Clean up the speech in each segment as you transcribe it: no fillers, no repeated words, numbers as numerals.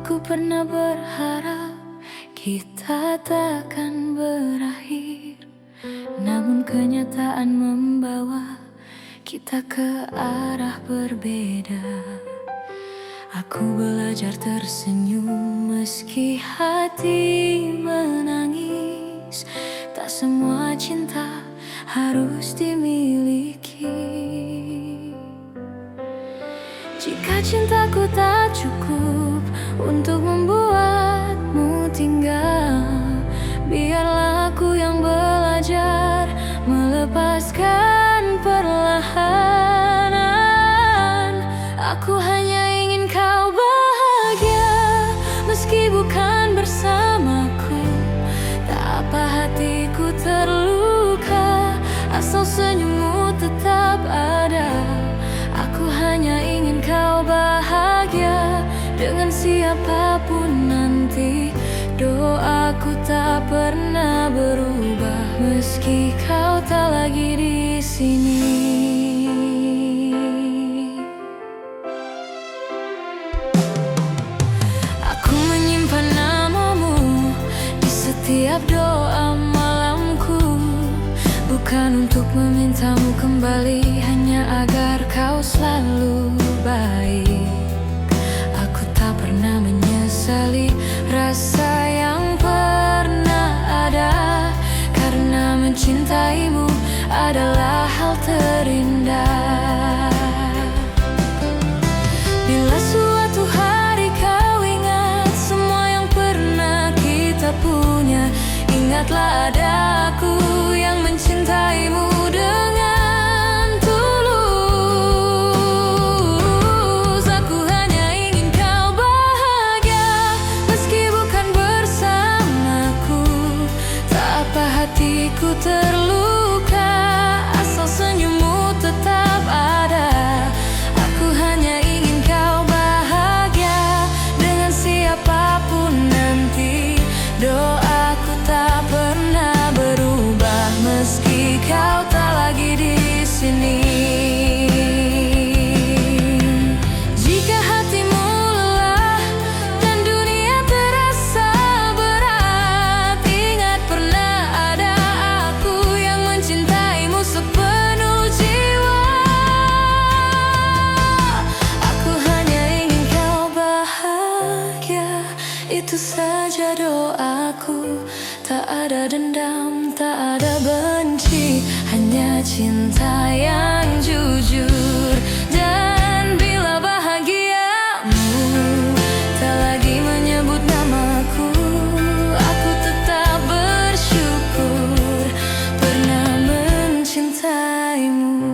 Aku pernah berharap kita takkan berakhir, namun kenyataan membawa kita ke arah berbeda. Aku belajar tersenyum meski hati menangis. Tak semua cinta harus dimiliki. Jika cintaku tak cukup untuk membuatmu tinggal, biarlah aku yang belajar melepaskan perlahan. Aku hanya ingin kau bahagia, meski bukan bersamaku. Tak apa hatiku terluka, asal senyummu tetap ada. Aku hanya ingin kau bahagia dengan siapapun nanti. Doaku tak pernah berubah meski kau tak lagi di sini. Aku menyimpan namamu di setiap doa malamku, bukan untuk memintamu kembali, hanya agar kau selalu baik. Aku tak pernah menyesali rasa yang pernah ada, karena mencintaimu adalah hal terindah. Bila suatu hari kau ingat semua yang pernah kita punya, ingatlah ada aku yang mencintaimu dengan tulus. Aku hanya ingin kau bahagia, meski bukan bersamaku. Tak apa hatiku terluka, asal senyummu tetap ada. Aku hanya ingin kau bahagia dengan siapapun nanti. Doaku tak pernah berubah meski kau tak lagi di sini. Jika hatimu lelah dan dunia terasa berat, ingat pernah ada aku yang mencintaimu sepenuh jiwa. Aku hanya ingin kau bahagia, itu saja doaku. Tak ada dendam, tak ada benci, hanya cinta yang jujur. Dan bila bahagiamu tak lagi menyebut namaku, aku tetap bersyukur pernah mencintaimu.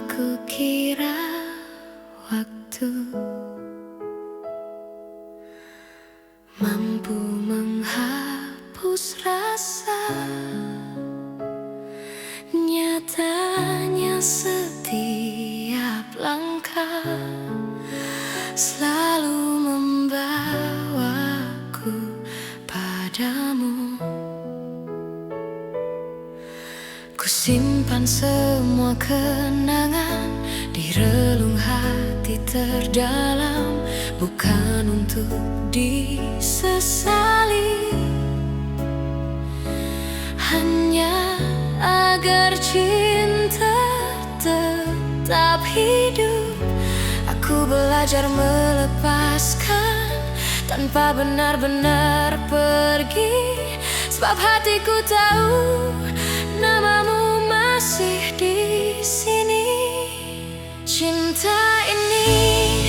Aku kira waktu mampu menghapus rasa, nyatanya setiap langkah selalu membawaku padamu. Kusimpan semua kenangan di relung hati terdalam, bukan untuk disesali, hanya agar cinta tetap hidup. Aku belajar melepaskan tanpa benar-benar pergi, sebab hatiku tahu namamu masih di sini. Cinta ini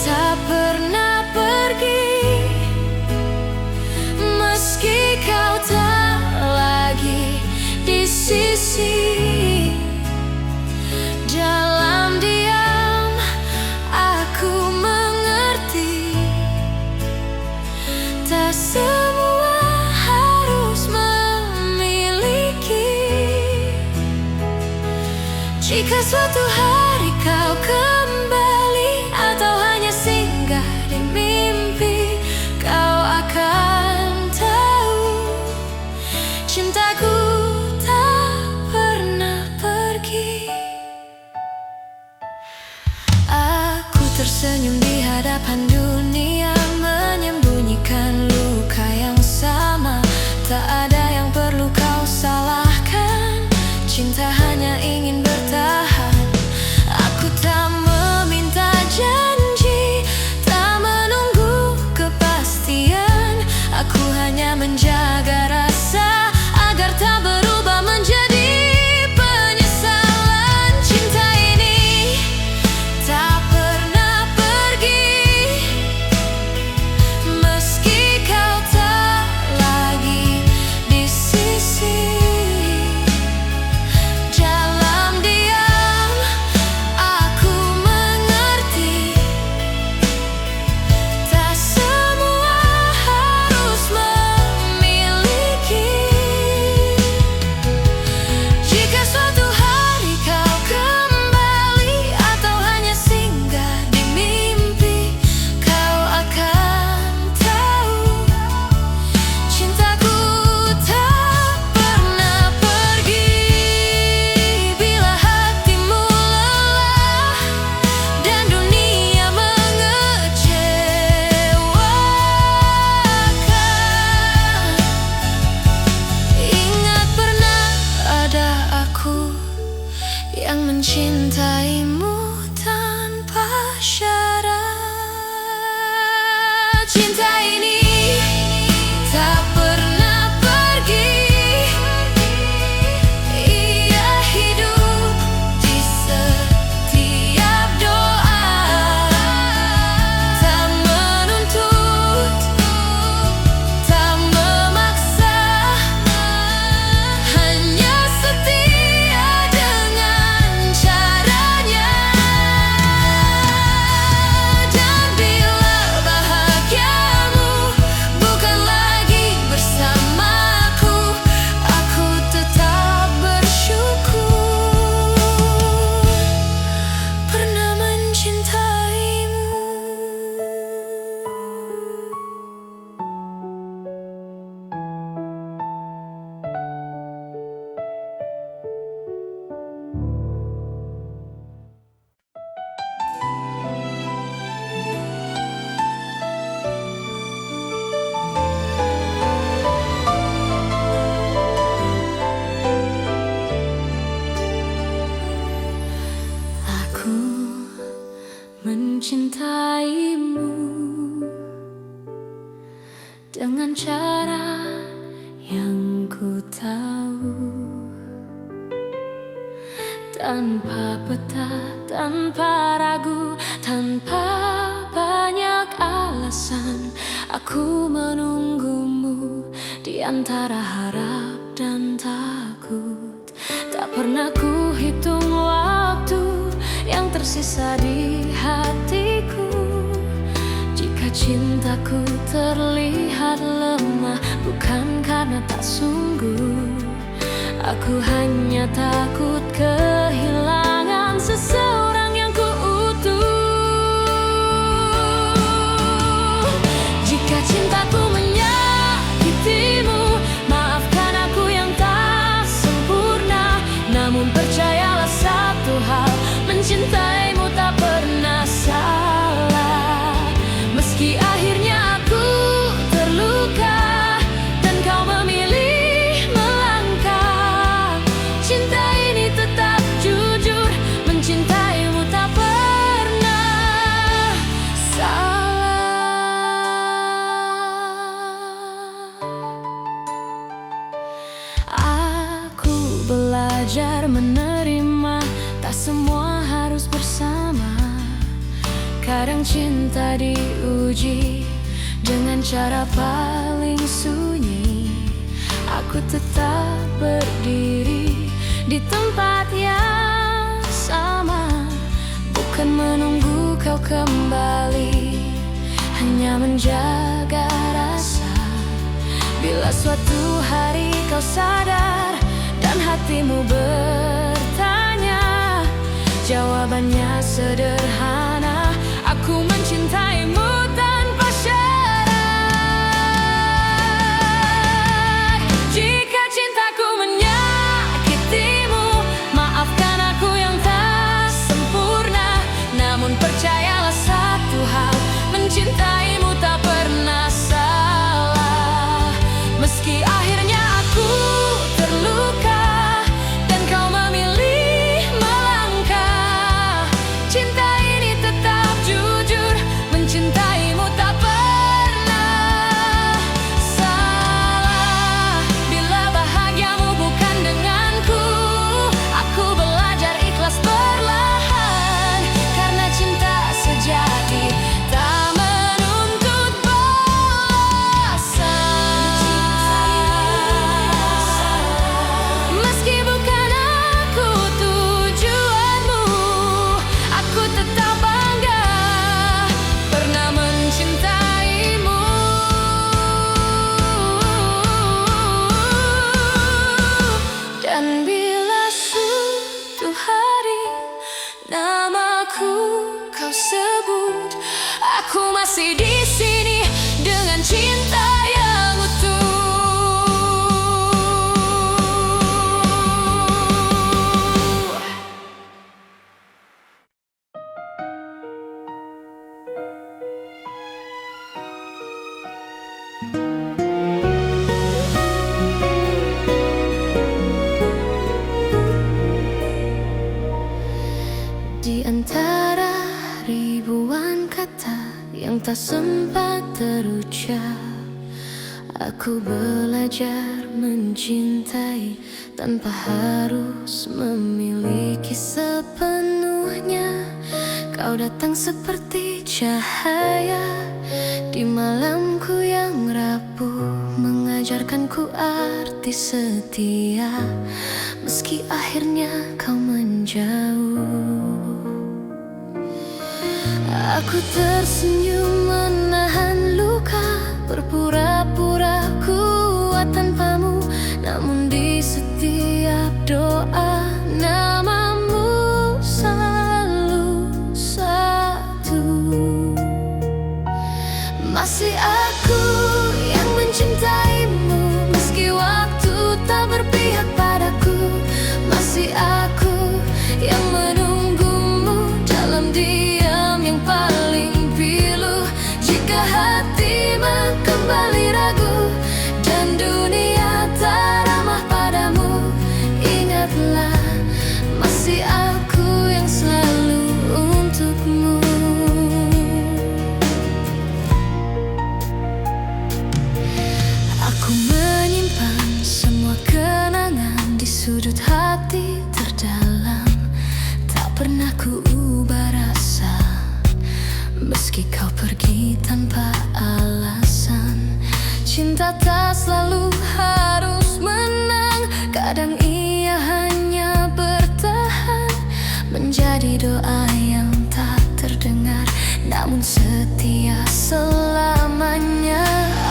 tak pernah pergi, meski kau tak lagi di sisi. Dalam diam aku mengerti, tak semua harus memiliki. Jika suatu hari kau kembali atau hanya singgah di mimpi, kau akan tahu cintaku tak pernah pergi. Aku tersenyum di hadapan dunia, menyembunyikan luka yang sama. Tak ada yang perlu kau salahkan, cinta hanya ingin bertahan. Aku tak meminta janji, tak menunggu kepastian. Aku hanya menjaga rasa agar tak berubah menjadi penyesalan. Cinta ini tak pernah pergi, meski kau tak lagi di sisi. Dalam diam aku mengerti, tak semua harus memiliki. Jika suatu hari kau kembali atau hanya singgah di mimpi, kau akan tahu cintaku tak pernah pergi. Bila hatimu lelah dan dunia mengecewakan, ingat pernah ada aku yang mencintaimu tanpa syarat. Cinta ini tak pernah pergi, ia hidup di setiap doa. Tak menuntut, tak memaksa, hanya setia dengan caranya. Dan bila bahagiamu bukan lagi bersamaku, aku tetap bersyukur pernah mencintaimu. Aku mencintaimu dengan cara yang ku tahu, tanpa peta, tanpa ragu, tanpa banyak alasan. Aku menunggumu di antara harap dan takut. Tak pernah ku hitung waktu yang tersisa di hatiku. Jika cintaku terlihat lemah, bukan karena tak sungguh. Aku hanya takut kehilangan seseorang yang kuutuh. Jika cintaku menyakitimu, maafkan aku yang tak sempurna. Namun percayalah satu hal, mencintaimu tak pernah salah. Meski akhirnya aku terluka dan kau memilih melangkah, cinta ini tetap jujur, mencintaimu tak pernah salah. Aku belajar menerima, tak semua harus bersama. Kadang cinta diuji dengan cara paling sunyi. Aku tetap berdiri di tempat yang sama, bukan menunggu kau kembali, hanya menjaga rasa. Bila suatu hari kau sadar dan hatimu bertanya, Jawabannya sederhana, aku mencintaimu tanpa syarat. Jika cintaku menyakitimu, maafkan aku yang tak sempurna. Namun percayalah satu hal, mencintaimu tak pernah salah. Meski akhirnya aku terluka dan kau memilih melangkah, cinta ini tetap jujur, mencintaimu tak pernah salah. Bila bahagiamu bukan denganku, aku belajar ikhlas perlahan, karena cinta sejati tak menuntut balasan. Meski bukan aku tujuanmu, aku tetap bangga pernah mencintaimu. Dan bila suatu hari namaku kau sebut, aku masih di sini dengan cinta yang utuh. Di antara ribuan kata yang tak sempat terucap, aku belajar mencintai tanpa harus memiliki sepenuhnya. Kau datang seperti cahaya di malamku yang rapuh, mengajarkanku arti setia. Meski akhirnya kau menjauh, aku tersenyum menahan luka, berpura-pura kuat tanpamu. Namun di setiap doa, namamu selalu satu. Masih aku yang mencintaimu, meski waktu tak berpihak padaku. Masih aku yang menunggumu dalam diam yang paling pilu. Jika hatimu kembali ragu dan dunia tak ramah padamu, ingatlah masih aku yang selalu untukmu. Aku menyimpan semua kenangan di sudut hati terdalam. Tak pernah ku ubah rasa, meski kau pergi tanpa alasan. Cinta tak selalu harus menang, kadang ia hanya bertahan, menjadi doa yang tak terdengar, namun setia selamanya.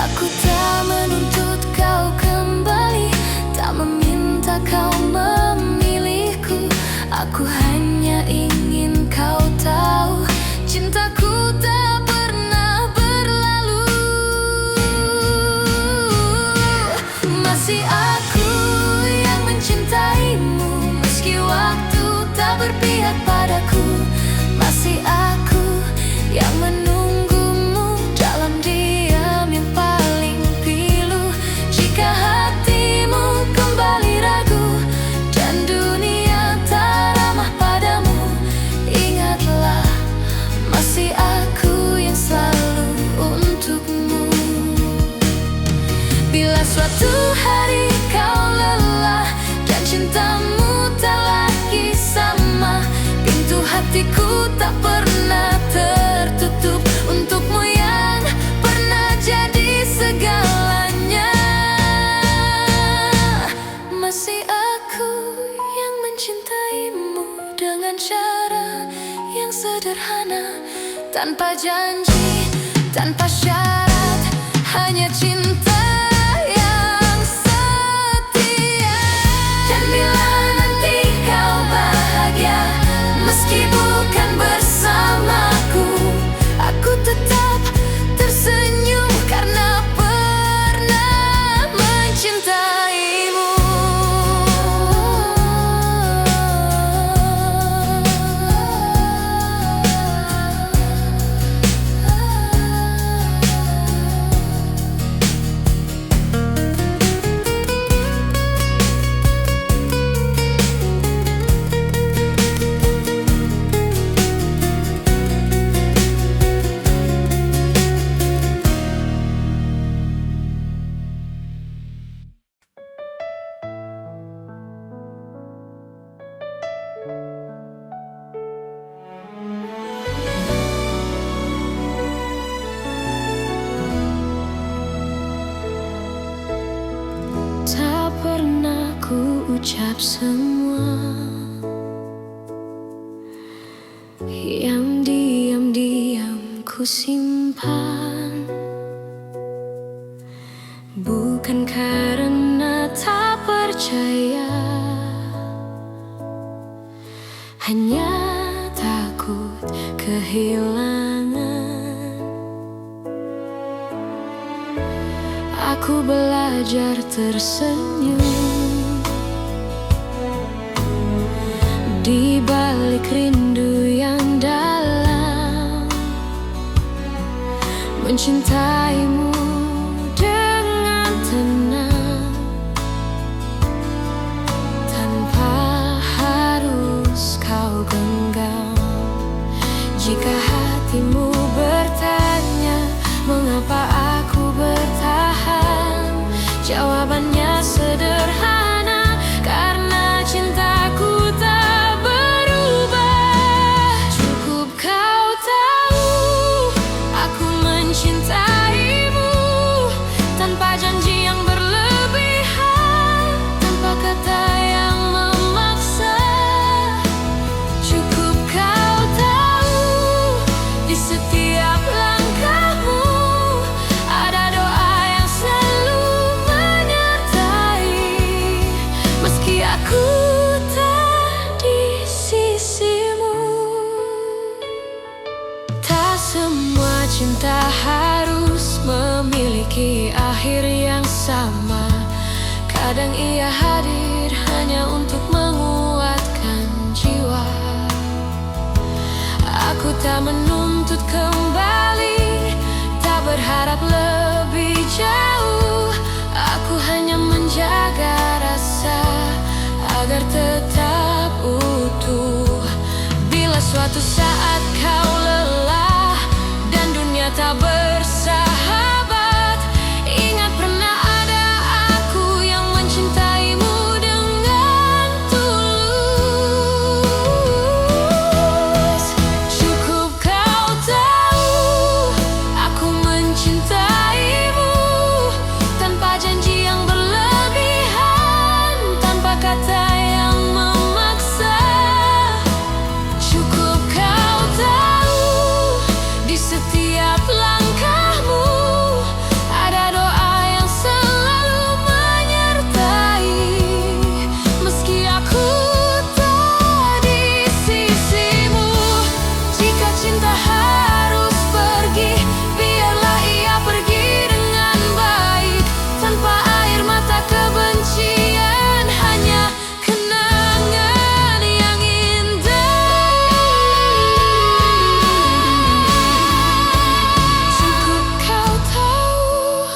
Aku tak menuntut kau kembali, tak meminta kau memilihku. Aku hanya ingin kau tahu, cintaku tak pernah berlalu. Masih aku yang mencintaimu, meski waktu tak berpihak padaku. Masih aku yang menunggumu dalam diam yang paling pilu. Jika hatimu kembali ragu dan dunia tak ramah padamu, ingatlah masih aku yang selalu untukmu. Bila suatu hari kau lelah dan cintamu tak lagi sama, pintu hatiku tak pernah tertutup untukmu yang pernah jadi segalanya. Masih aku yang mencintaimu dengan cara yang sederhana, tanpa janji, tanpa syarat, hanya cinta yang setia. Dan bila nanti kau bahagia, meski ucap semua yang diam-diam ku simpan, bukan karena tak percaya, hanya takut kehilangan. Aku belajar tersenyum di balik rindu yang dalam, mencintaimu dengan tenang, tanpa harus kau genggam. Jika hatimu bertanya mengapa aku bertahan, jawabannya sederhana, karena cintaku tak berubah. Cukup kau tahu aku mencintaimu, tanpa janji yang berlebihan, tanpa kata yang memaksa. Cukup kau tahu di setiap langkahmu ada doa yang selalu menyertai, meski aku tak di sisimu. Tak semua cinta harus memiliki akhir yang sama. Kadang ia hadir hanya untuk menguatkan jiwa. Aku tak menuntut kembali, tak berharap lebih jauh. Aku hanya menjaga rasa agar tetap utuh. Bila suatu saat kau lelah dan dunia tak bersahabat, ingat pernah ada aku yang mencintaimu dengan tulus. Cukup kau tahu aku mencintaimu, tanpa janji yang berlebihan, tanpa kata yang memaksa. Cukup kau tahu di setiap langkahmu ada doa yang selalu menyertai, meski aku tak di sisimu. Jika cinta harus pergi, biarlah ia pergi dengan baik, tanpa air mata kebencian, hanya kenangan yang indah. Cukup kau tahu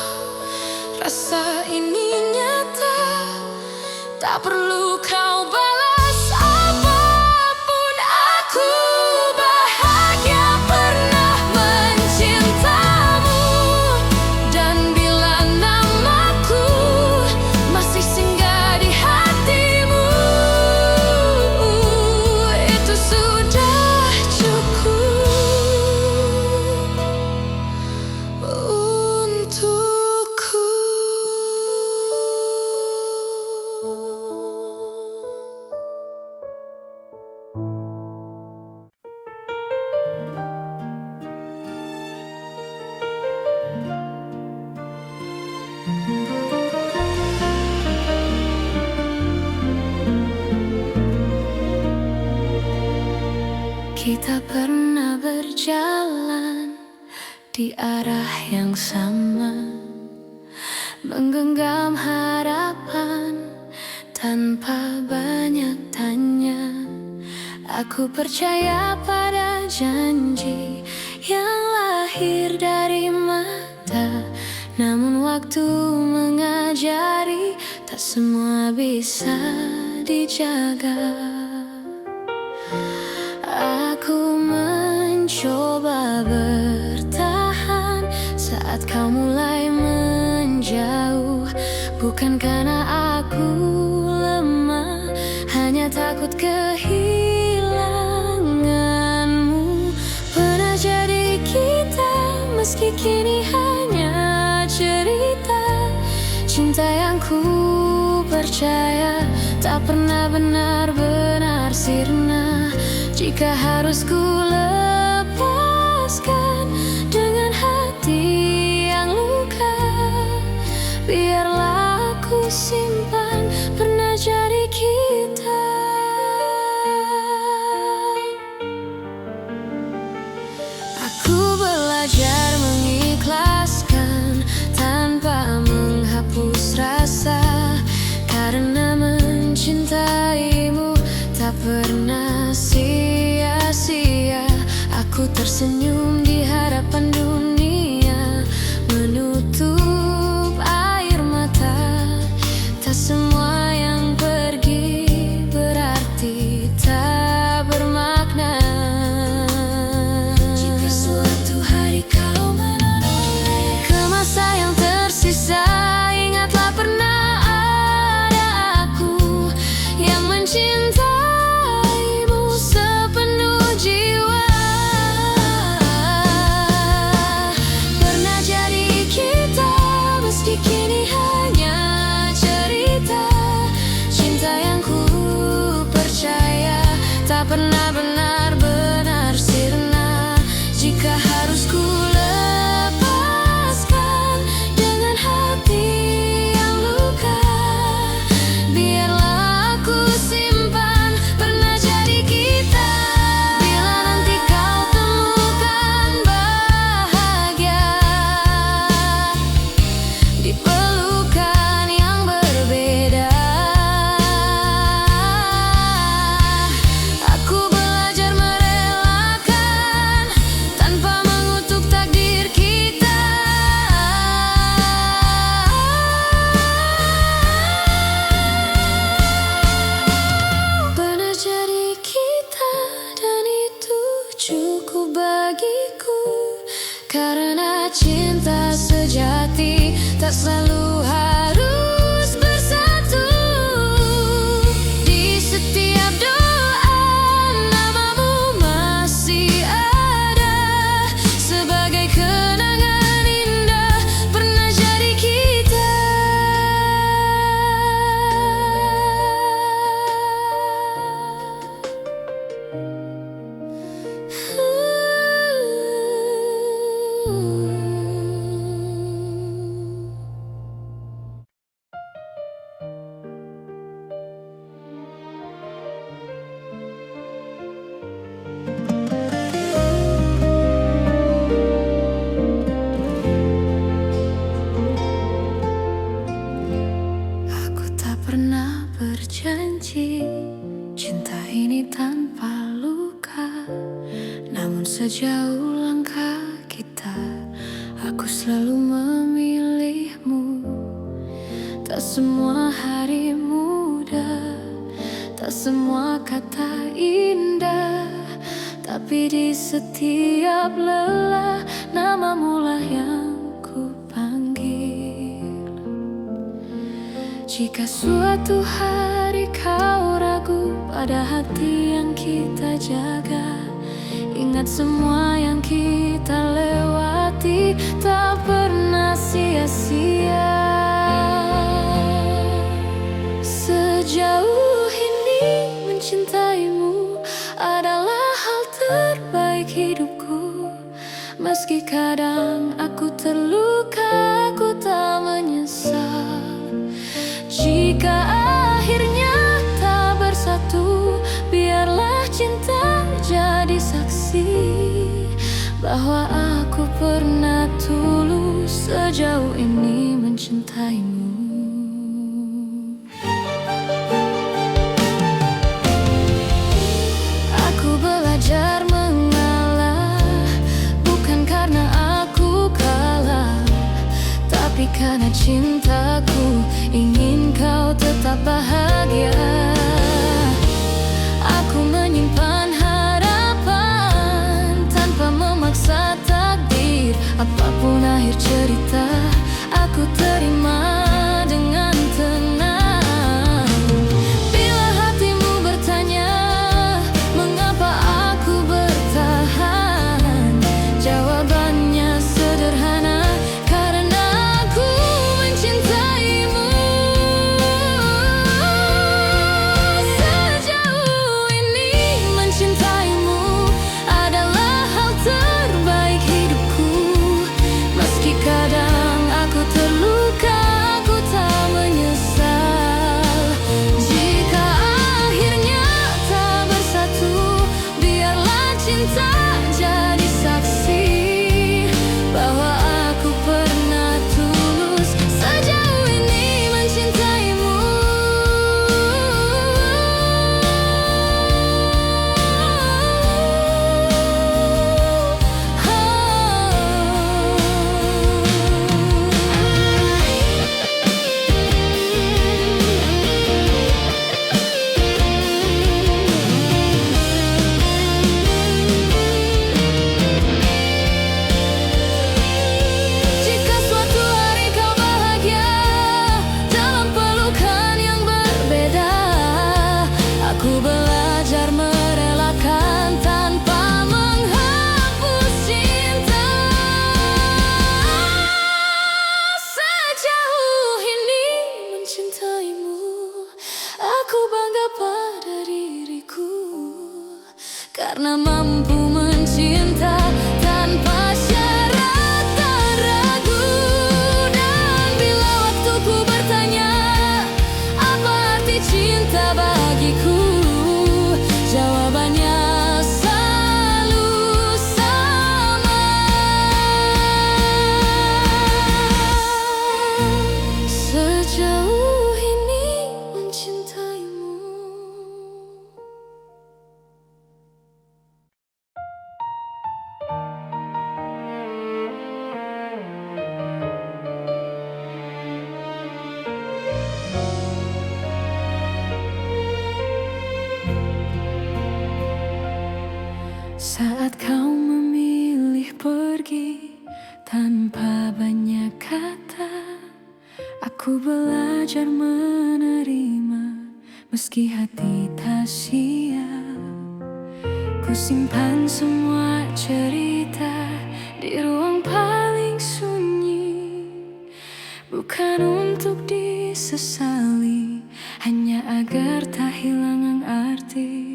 rasa ini nyata, tak perlu kau balas apapun. Aku bahagia pernah mencintamu, dan bila namaku masih singgah di hatimu, itu sudah cukup untukku. Kita pernah berjalan di arah yang sama, menggenggam harapan tanpa banyak tanya. Aku percaya pada janji yang lahir dari mata, namun waktu mengajari tak semua bisa dijaga. Aku mencoba bertahan saat kau mulai menjauh, bukan karena aku lemah, hanya takut kehilanganmu. Pernah jadi kita, meski kini hanya cerita. Cinta yang ku percaya tak pernah benar-benar sirna. Jika harus ku lepaskan dengan hati yang luka, biarlah aku simpan pernah jadi kita. Aku belajar mengikhlaskan tanpa menghapus rasa, karena mencintaimu tak pernah sia-sia. Aku tersenyum di hadapan dunia, menutup air mata. Tak semua yang pergi berarti tak bermakna. Jika suatu hari kau menoleh ke masa yang tersisa, ingatlah pernah ada aku yang mencintaimu sepenuh jiwa. Pernah jadi kita, meski kini hanya cerita. Cinta yang ku percaya tak pernah benar-benar sirna. Jika harus ku lepaskan dengan hati yang luka, biarlah aku simpan pernah jadi kita. Bila nanti kau temukan bahagia di pelukan yang berbeda, aku belajar merelakan tanpa mengutuk takdir kita. Pernah jadi kita, dan itu cukup bagiku, karena cinta sejati tak selalu harus bersatu. Di setiap doa namamu masih ada, sebagai kenangan indah pernah jadi kita. Aku tak pernah berjanji cinta ini tanpa luka, namun sejauh langkah kita, aku selalu memilihmu. Tak semua hari mudah, tak semua kata indah, tapi di setiap lelah namamu lah yang ku panggil. Jika suatu hari kau ragu pada hati yang kita jaga, ingat semua yang kita lewati tak pernah sia-sia. Sejauh ini mencintaimu adalah hal terbaik hidupku. Meski kadang aku terluka, aku tak menyesal. Jika akhirnya tak bersatu, biarlah cinta jadi saksi bahwa aku pernah tulus sejauh ini mencintaimu. Aku belajar mengalah, bukan karena aku kalah, tapi karena cintaku ingin kau tetap bahagia. Aku menyimpan harapan tanpa memaksa takdir. Apapun akhir cerita, aku terima dengan tenang. Bila hatimu bertanya mengapa aku bertahan, jawabannya sederhana, karena aku mencintaimu. karena mampu mencinta tanpa syarat dan ragu. Dan bila waktuku bertanya apa arti cinta bagiku, jawabannya selalu sama. Sejauh ini mencintaimu. Saat kau memilih pergi tanpa banyak kata, aku belajar menerima meski hati tak siap. Ku simpan semua cerita di ruang paling sunyi, bukan untuk disesali, hanya agar tak hilang arti.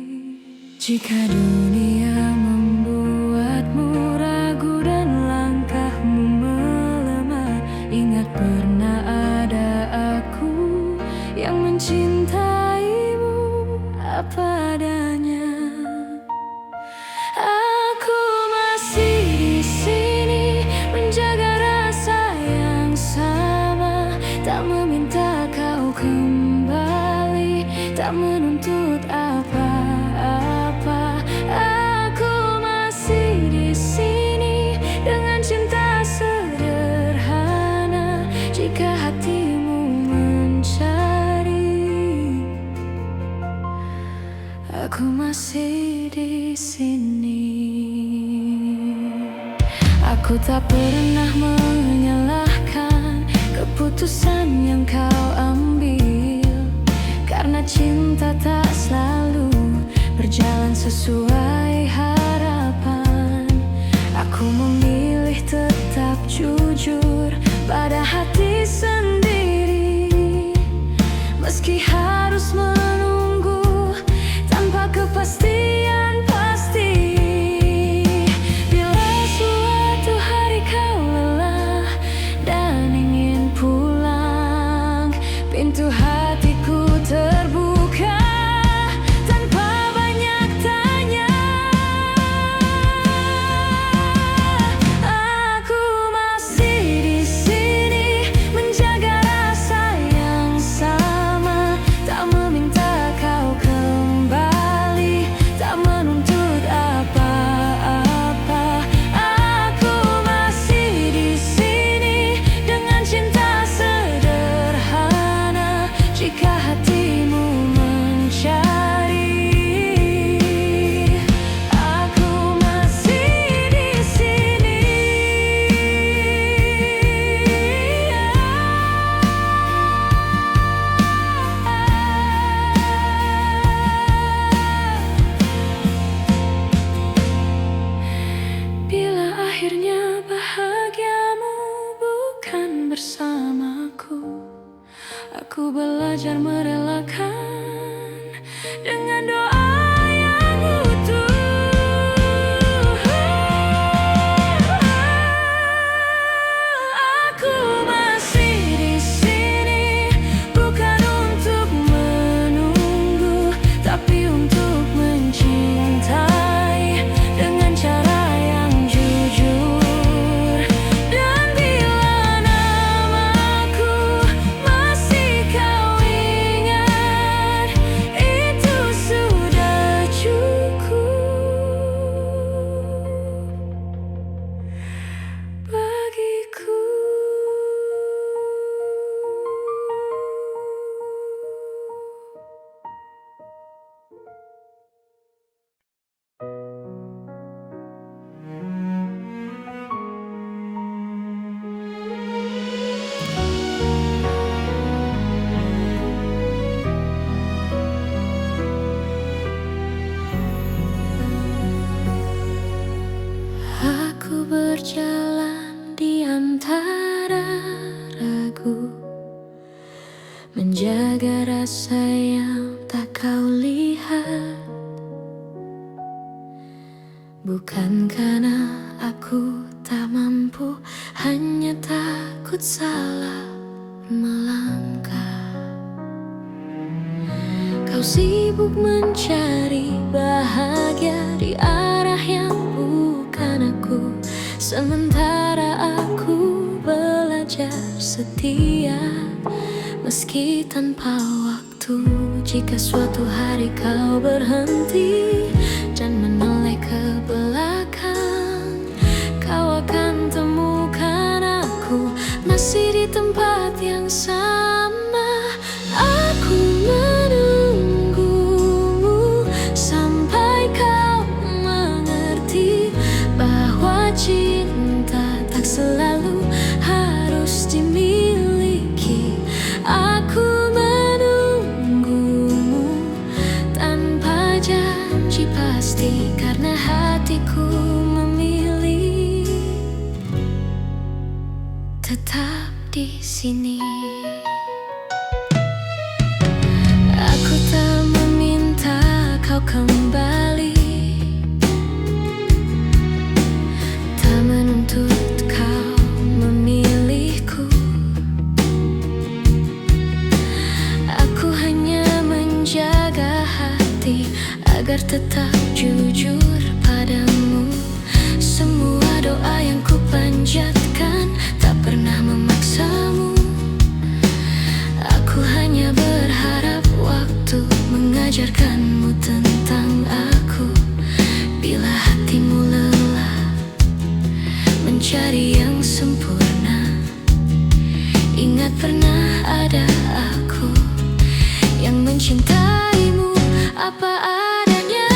Jika dunia membuatmu ragu dan langkahmu melemah, ingat pernah ada aku yang mencintaimu apa adanya. Aku masih di sini menjaga rasa yang sama, tak meminta kau kembali, tak menuntut apa-apa. Aku masih di sini dengan cinta sederhana. Jika hatimu mencari, aku masih di sini. Aku tak pernah menyalahkan keputusan yang kau ambil, karena cinta tak selalu berjalan sesuai harapan. Aku memilih tetap jujur pada hati sendiri, meski harus menunggu tanpa kepastian pasti. Bila suatu hari kau lelah dan ingin pulang, pintu hatiku terbuka tanpa banyak tanya. Aku masih di sini menjaga rasa yang sama, tak meminta kau kembali, tak menuntut apa-apa. Aku masih di sini dengan cinta sederhana. Jika hatimu mencari, aku masih di sini. Bila akhirnya bahagiamu bukan bersamaku, aku belajar merelakan dengan doa yang utuh. Aku masih di sini bukan untuk menunggu, tapi untuk mencintai dengan cara yang jujur. Dan bila namaku masih kau ingat, itu sudah cukup bagiku. Aku berjalan di antara ragu, menjaga rasa yang tak kau lihat. Bukan karena aku tak mampu, hanya takut salah melangkah. Kau sibuk mencari bahagia di arah yang bukan aku, sementara aku belajar setia meski tanpa waktu. Jika suatu hari kau berhenti dan menoleh ke belakang, kau akan temukan aku masih di tempat yang sama. Aku menunggumu sampai kau mengerti bahwa cinta tak selalu harus dimiliki. Aku menunggumu tanpa janji pasti, karena hatiku memilih tetap di sini. Aku tak meminta kau kembali, tak menuntut kau memilihku. Aku hanya menjaga hati agar tetap jujur padamu. Semua doa yang ku panjatkan tak pernah memaksamu. Aku hanya berharap waktu mengajarkanmu tentang aku. Bila hatimu lelah mencari yang sempurna, ingat pernah ada aku yang mencintaimu apa adanya.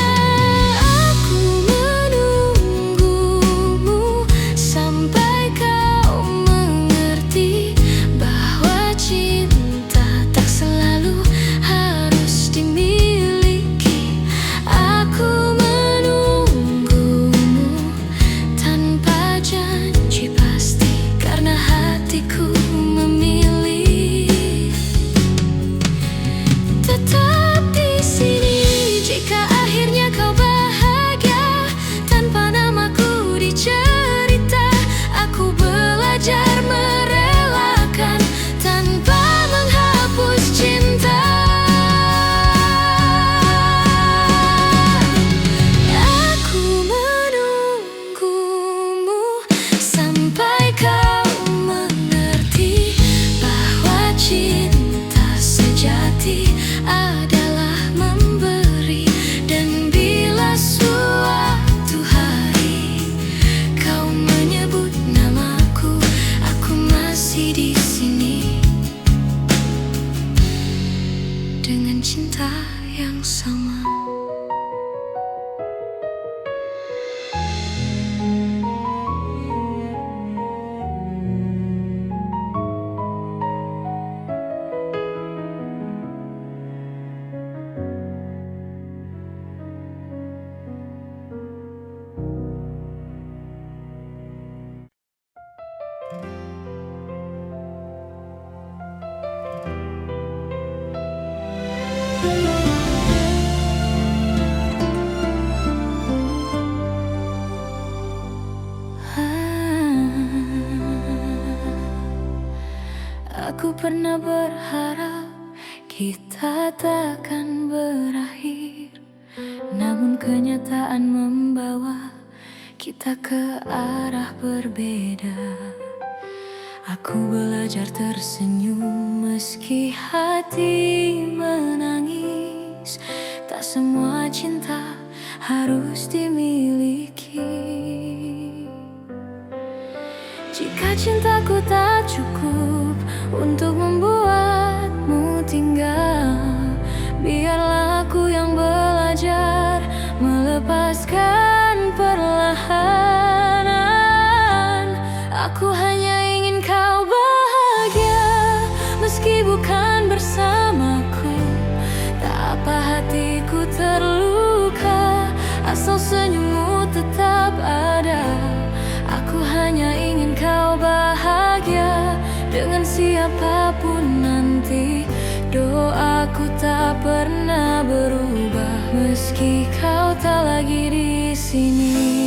Aku menunggumu sampai kau mengerti bahwa cinta tak selalu harus dimiliki. Aku menunggumu tanpa janji pasti, karena hatiku memilih tetap di sini. Jika akhirnya kau bahagia tanpa namaku dicerita, aku belajar merelakan tanpa menghapus cinta. Aku menunggumu sampai kau mengerti bahwa cinta sejati adalah memberi. Dan bila suatu hari kau menyebut namaku, aku masih di sini dengan cinta yang sama. Aku pernah berharap kita takkan berakhir, namun kenyataan membawa kita ke arah berbeda. Aku belajar tersenyum meski hati menangis. Tak semua cinta harus dimiliki. Jika cintaku tak cukup untuk membuatmu tinggal, biarlah aku yang belajar melepaskan perlahan. Aku hanya ingin kau bahagia meski bukan bersamaku. Tak apa hatiku terluka asal senyummu tetap ada. Aku hanya ingin kau bahagia dengan siapapun nanti. Doaku tak pernah berubah meski kau tak lagi di sini.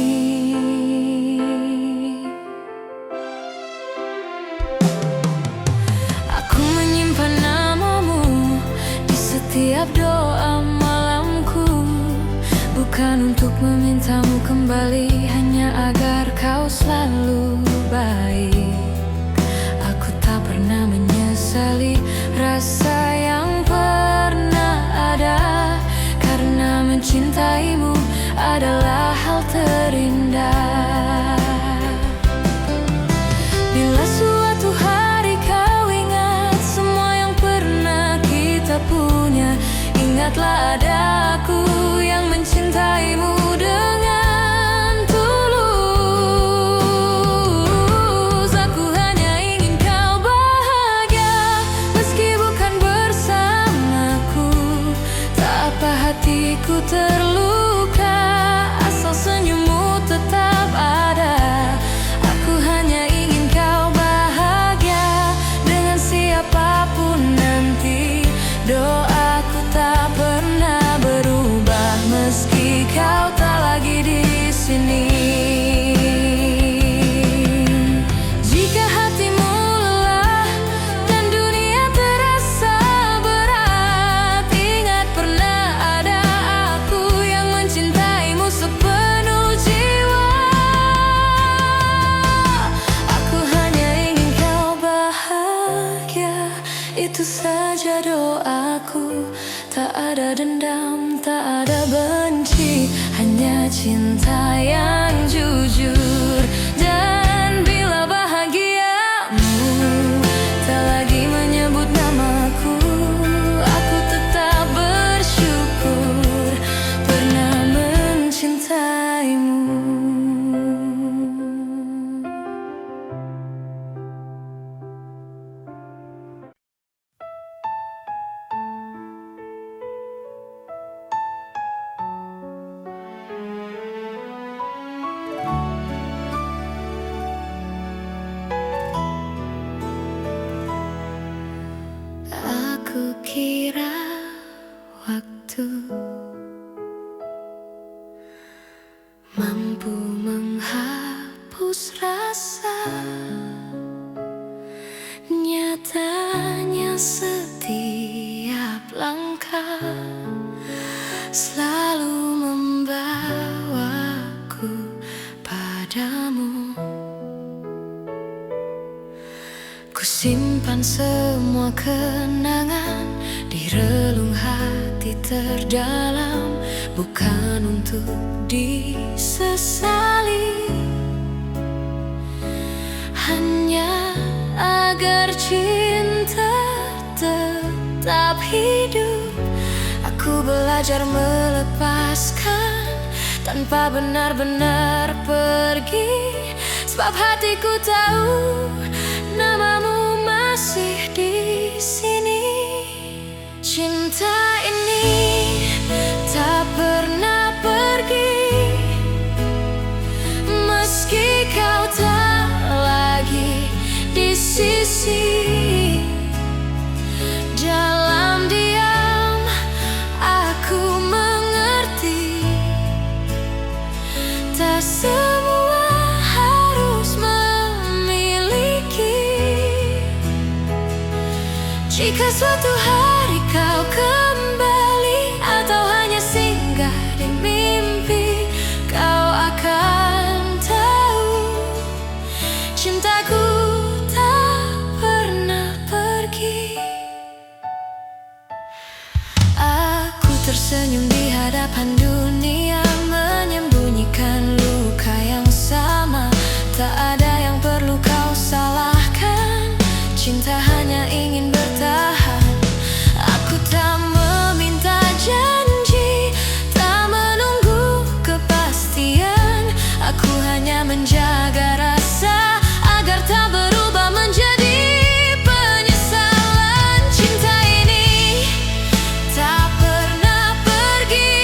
setiap doa malamku, bukan untuk memintamu kembali, hanya agar kau selalu baik. Aku tak pernah menyesali rasa yang pernah ada, karena mencintaimu adalah hal terindah. Bila suatu hari kau ingat semua yang pernah kita punya, ingatlah ada aku yang mencintaimu dengan tulus. Aku hanya ingin kau bahagia, meski bukan bersamaku. Tak apa hatiku terluka, asal senyummu tetap ada. Aku hanya ingin kau bahagia dengan siapapun nanti. Doaku tak pernah berubah, meski kau tak lagi di sini. Jika hatimu lelah dan dunia terasa berat, ingat pernah ada aku yang mencintaimu sepenuh jiwa. Aku hanya ingin kau bahagia, itu saja doaku. Tak ada dendam, tak ada benci, hanya cinta yang jujur. Dan bila bahagiamu tak lagi menyebut namaku, aku tetap bersyukur pernah mencintaimu. Aku kira waktu mampu menghapus rasa, nyatanya setiap langkah selalu membawaku padamu. Ku simpan semua kenangan di relung hati terdalam, bukan untuk disesali, hanya agar cinta tetap hidup. Aku belajar melepaskan tanpa benar-benar pergi, sebab hatiku tahu namamu masih di sini. Cinta ini tak pernah pergi, meski kau tak lagi di sisi. Dalam diam aku mengerti, tak semua harus memiliki. Jika suatu hari kau kembali atau hanya singgah di mimpi, kau akan tahu cintaku tak pernah pergi. Aku tersenyum di hadapan dunia, menyembunyikan luka yang sama. Tak ada yang perlu kau salahkan, cinta hanya ingin bertahan. Aku tak meminta janji, tak menunggu kepastian. Aku hanya menjaga rasa agar tak berubah menjadi penyesalan. Cinta ini tak pernah pergi,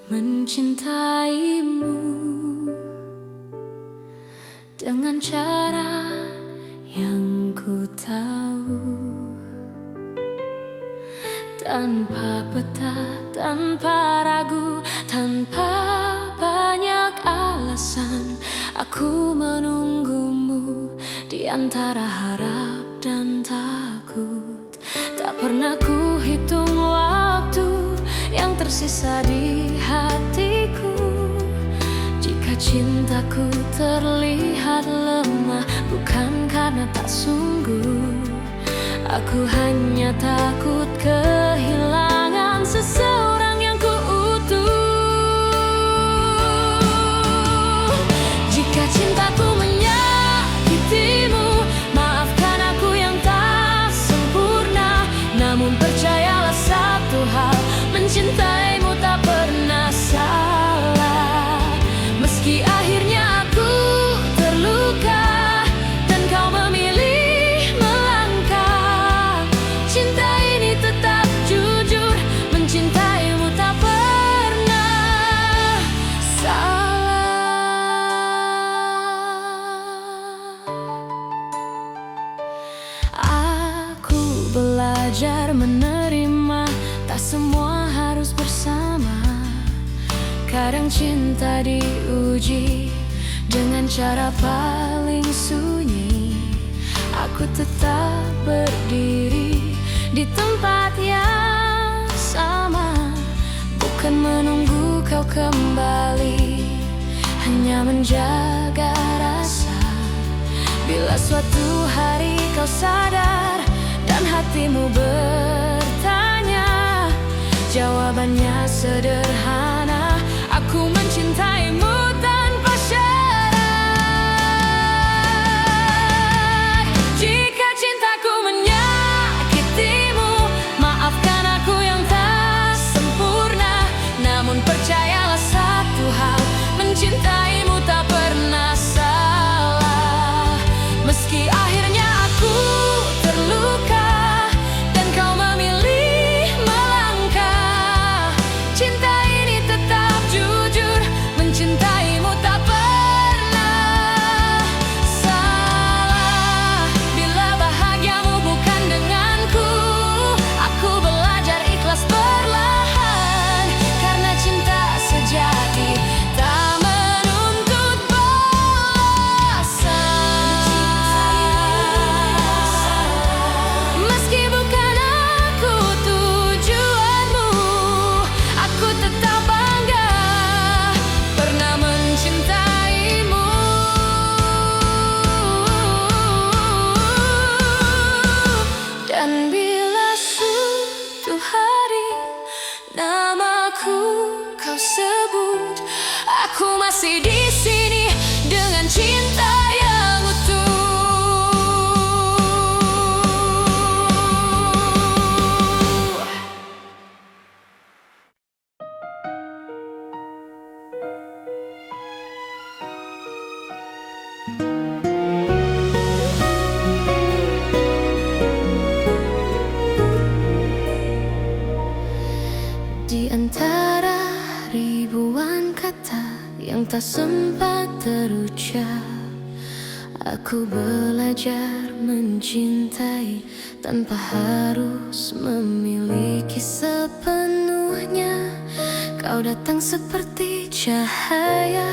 mencintaimu dengan cara yang ku tahu, tanpa peta, tanpa ragu, tanpa banyak alasan. Aku menunggumu di antara harap dan takut. Tak pernah ku hitung waktu yang tersisa di hatiku. Jika cintaku terlihat lemah, bukan karena tak sungguh. Aku hanya takut kehilangan seseorang yang ku utuh. Jika cintaku menyakitimu, maafkan aku yang tak sempurna. Namun percayalah satu hal, mencintaimu tak pernah salah. Meski akhirnya aku terluka dan kau memilih melangkah, cinta ini tetap jujur, mencintaimu tak pernah salah. Aku belajar menerima, tak semua harus bersama. Kadang cinta diuji dengan cara paling sunyi. Aku tetap berdiri di tempat yang sama, bukan menunggu kau kembali, hanya menjaga rasa. Bila suatu hari kau sadar dan hatimu bertanya, jawabannya sederhana: aku mencintaimu tanpa syarat. Jika cintaku menyakitimu, maafkan aku yang tak sempurna. Namun percayalah satu hal, mencintaimu tak pernah salah. Meski akhirnya aku terluka dan kau memilih melangkah, cinta ini tetap jujur, mencintaimu tak pernah salah. Bila bahagiamu bukan denganku, aku belajar ikhlas perlahan, karena cinta sejati tak menuntut balasan. Meski bukan aku tujuanmu, aku tetap bangga pernah mencintaimu. Dan bila suatu hari namaku kau sebut, aku masih di sini dengan cinta yang utuh. Di antara ribuan kata yang tak sempat terucap, aku belajar mencintai tanpa harus memiliki sepenuhnya. Kau datang seperti cahaya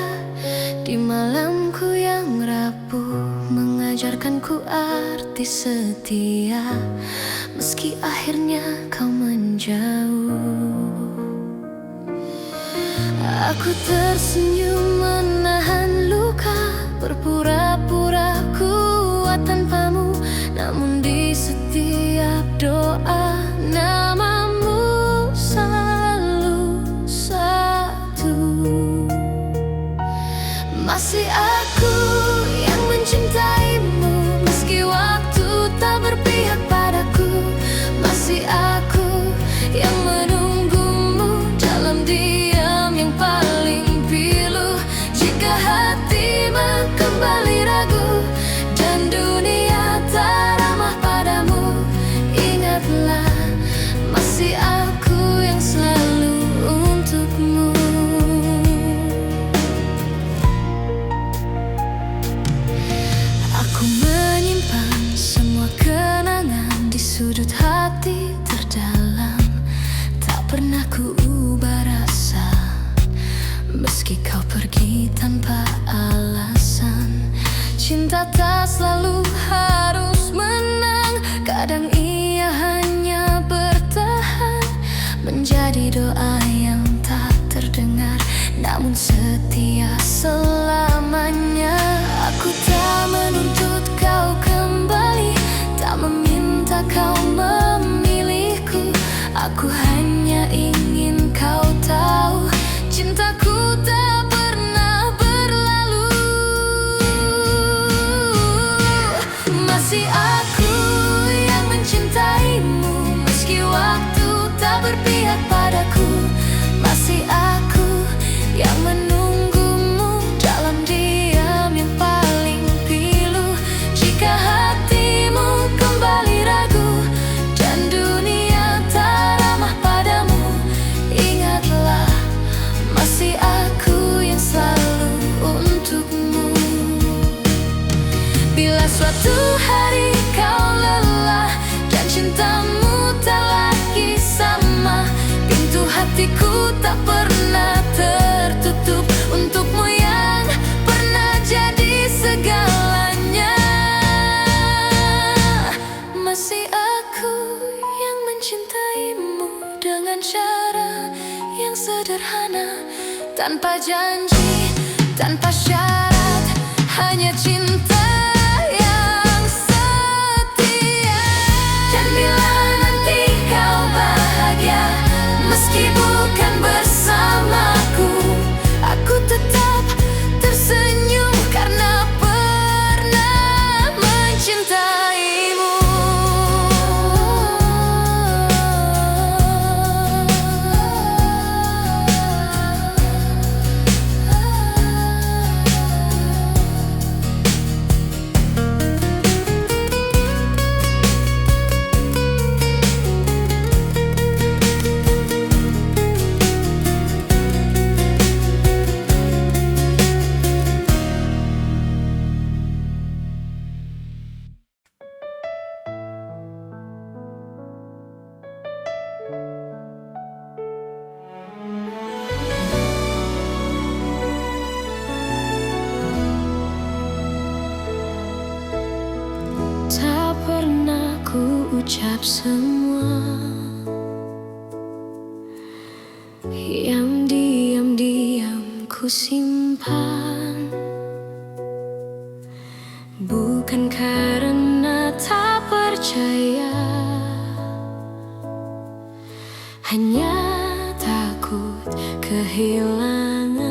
di malamku yang rapuh, mengajarkanku arti setia. Meski akhirnya kau menjauh, aku tersenyum menahan luka, berpura-pura kuat tanpamu. Namun di setiap doa, namamu selalu satu. Masih aku yang mencintaimu, meski waktu tak berpihak padaku. Masih aku yang menunggumu dalam diam yang paling pilu. Jika hati kembali ragu dan dunia tak ramah padamu, ingatlah masih aku yang selalu untukmu. Meski kau pergi tanpa alasan, cinta tak selalu harus menang. Kadang ia hanya bertahan, menjadi doa yang tak terdengar, namun setia selamanya. Aku tak menuntut kau kembali, tak meminta kau memilihku. Aku hanya ingin kau tahu, cintaku tak pernah berlalu. Masih aku yang mencintaimu, meski waktu tak berpihak padaku. Masih aku yang menunggumu dalam diam yang paling pilu. Jika hatimu kembali ragu dan dunia tak ramah padamu, ingatlah masih aku yang selalu untukmu. Bila suatu hari kau lelah dan cintamu tak lagi sama, pintu hatiku tak pernah tertutup untukmu yang pernah jadi segalanya. Masih aku yang mencintaimu dengan cara yang sederhana, tanpa janji, tanpa syarat, hanya cinta yang setia. Dan bila nanti kau bahagia, meski bukan bersamaku, aku tetap tersenyum karena pernah mencintaimu. Tak pernah ku ucap semua yang diam-diam ku simpan, bukan karena tak percaya, hanya takut kehilangan.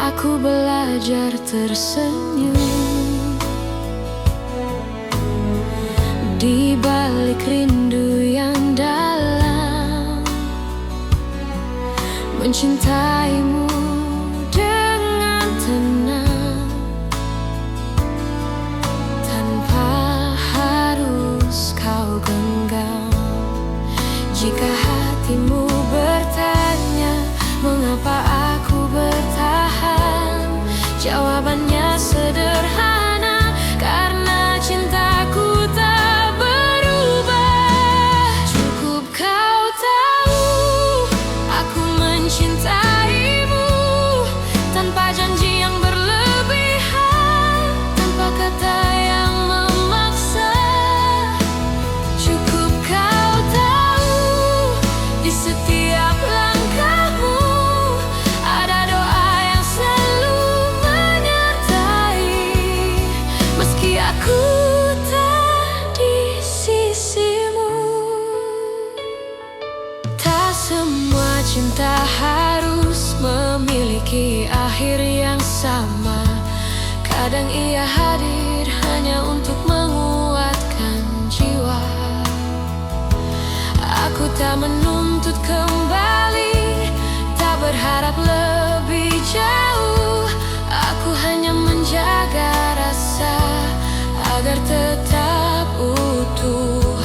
Aku belajar tersenyum di balik rindu yang dalam, mencintaimu dengan tenang, tanpa harus kau genggam. Jika hatimu bertanya mengapa aku bertahan, jawabannya sederhana, karena cintaku tak berubah. Cukup kau tahu aku mencintaimu, tanpa janji yang berlebihan, tanpa kata yang memaksa. Cukup kau tahu di setiap langkahmu ada doa yang selalu menyertai, meski aku tak di sisimu. Tak semua cinta harus memiliki akhir yang sama. Kadang ia hadir hanya untuk menguatkan jiwa. Aku tak menuntut kembali, tak berharap lebih jauh. Aku hanya menjaga rasa agar tetap utuh.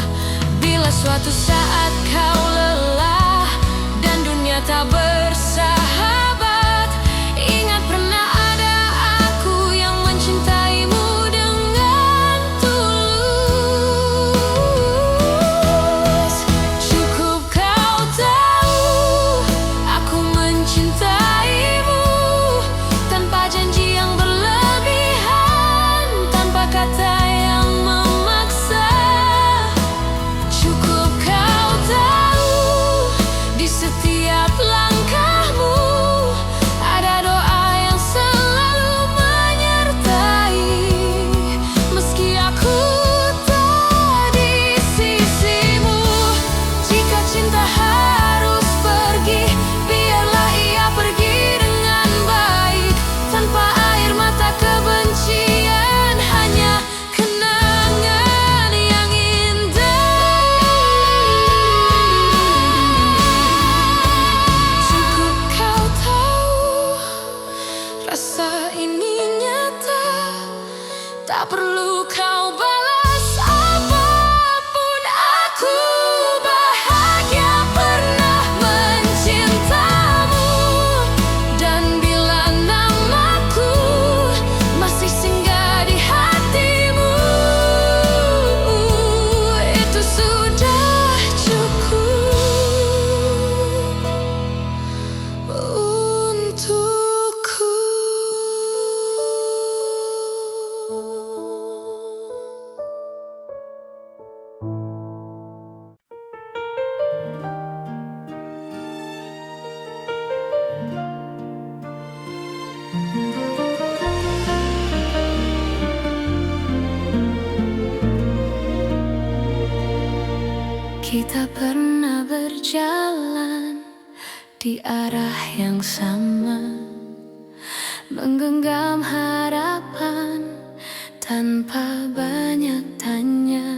Bila suatu saat kau lelah dan dunia tak bersahabat, ingat pernah ada aku yang mencintaimu dengan tulus. Cukup kau tahu berjalan di arah yang sama, menggenggam harapan tanpa banyak tanya.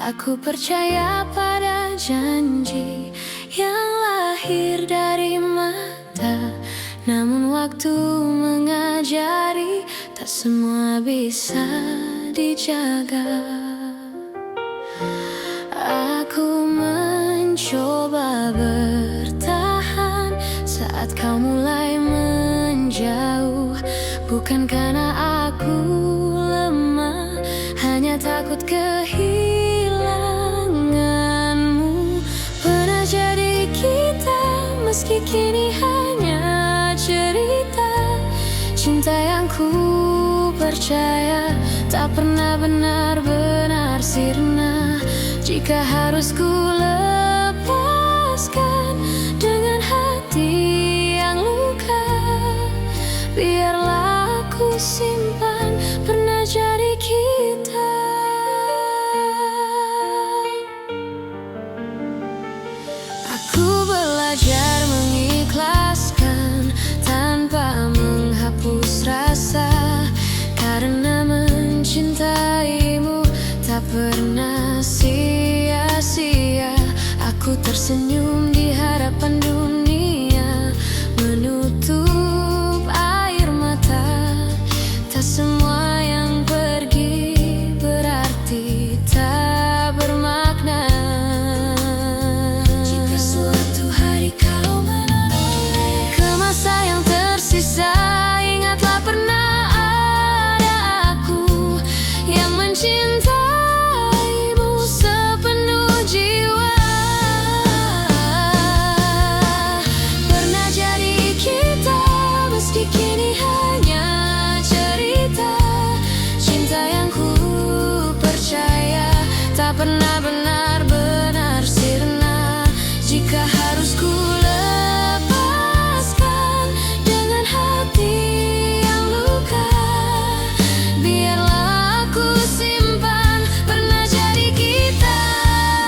Aku percaya pada janji yang lahir dari mata, namun waktu mengajari tak semua bisa dijaga. Aku mencoba bertahan saat kau mulai menjauh, bukan karena aku lemah, hanya takut kehilanganmu. Pernah jadi kita, meski kini hanya cerita. Cinta yang ku percaya tak pernah benar-benar sirna. Jika harus ku lepaskan dengan hati yang luka, biarlah aku simpan pernah jadi kita. Aku belajar mengikhlaskan tanpa menghapus rasa, karena mencintaimu tak pernah sia-sia. Aku tersenyum di hadapan dunia, menutup air mata. Tak semua yang pergi berarti tak bermakna. Jika suatu hari kau menoleh ke masa yang tersisa, ingatlah pernah ada aku yang mencintaimu sepenuh jiwa. Pernah jadi kita, meski kini hanya cerita. Cinta yang ku percaya tak pernah benar-benar sirna. Jika harus ku lepaskan dengan hati yang luka, biarlah aku simpan pernah jadi kita.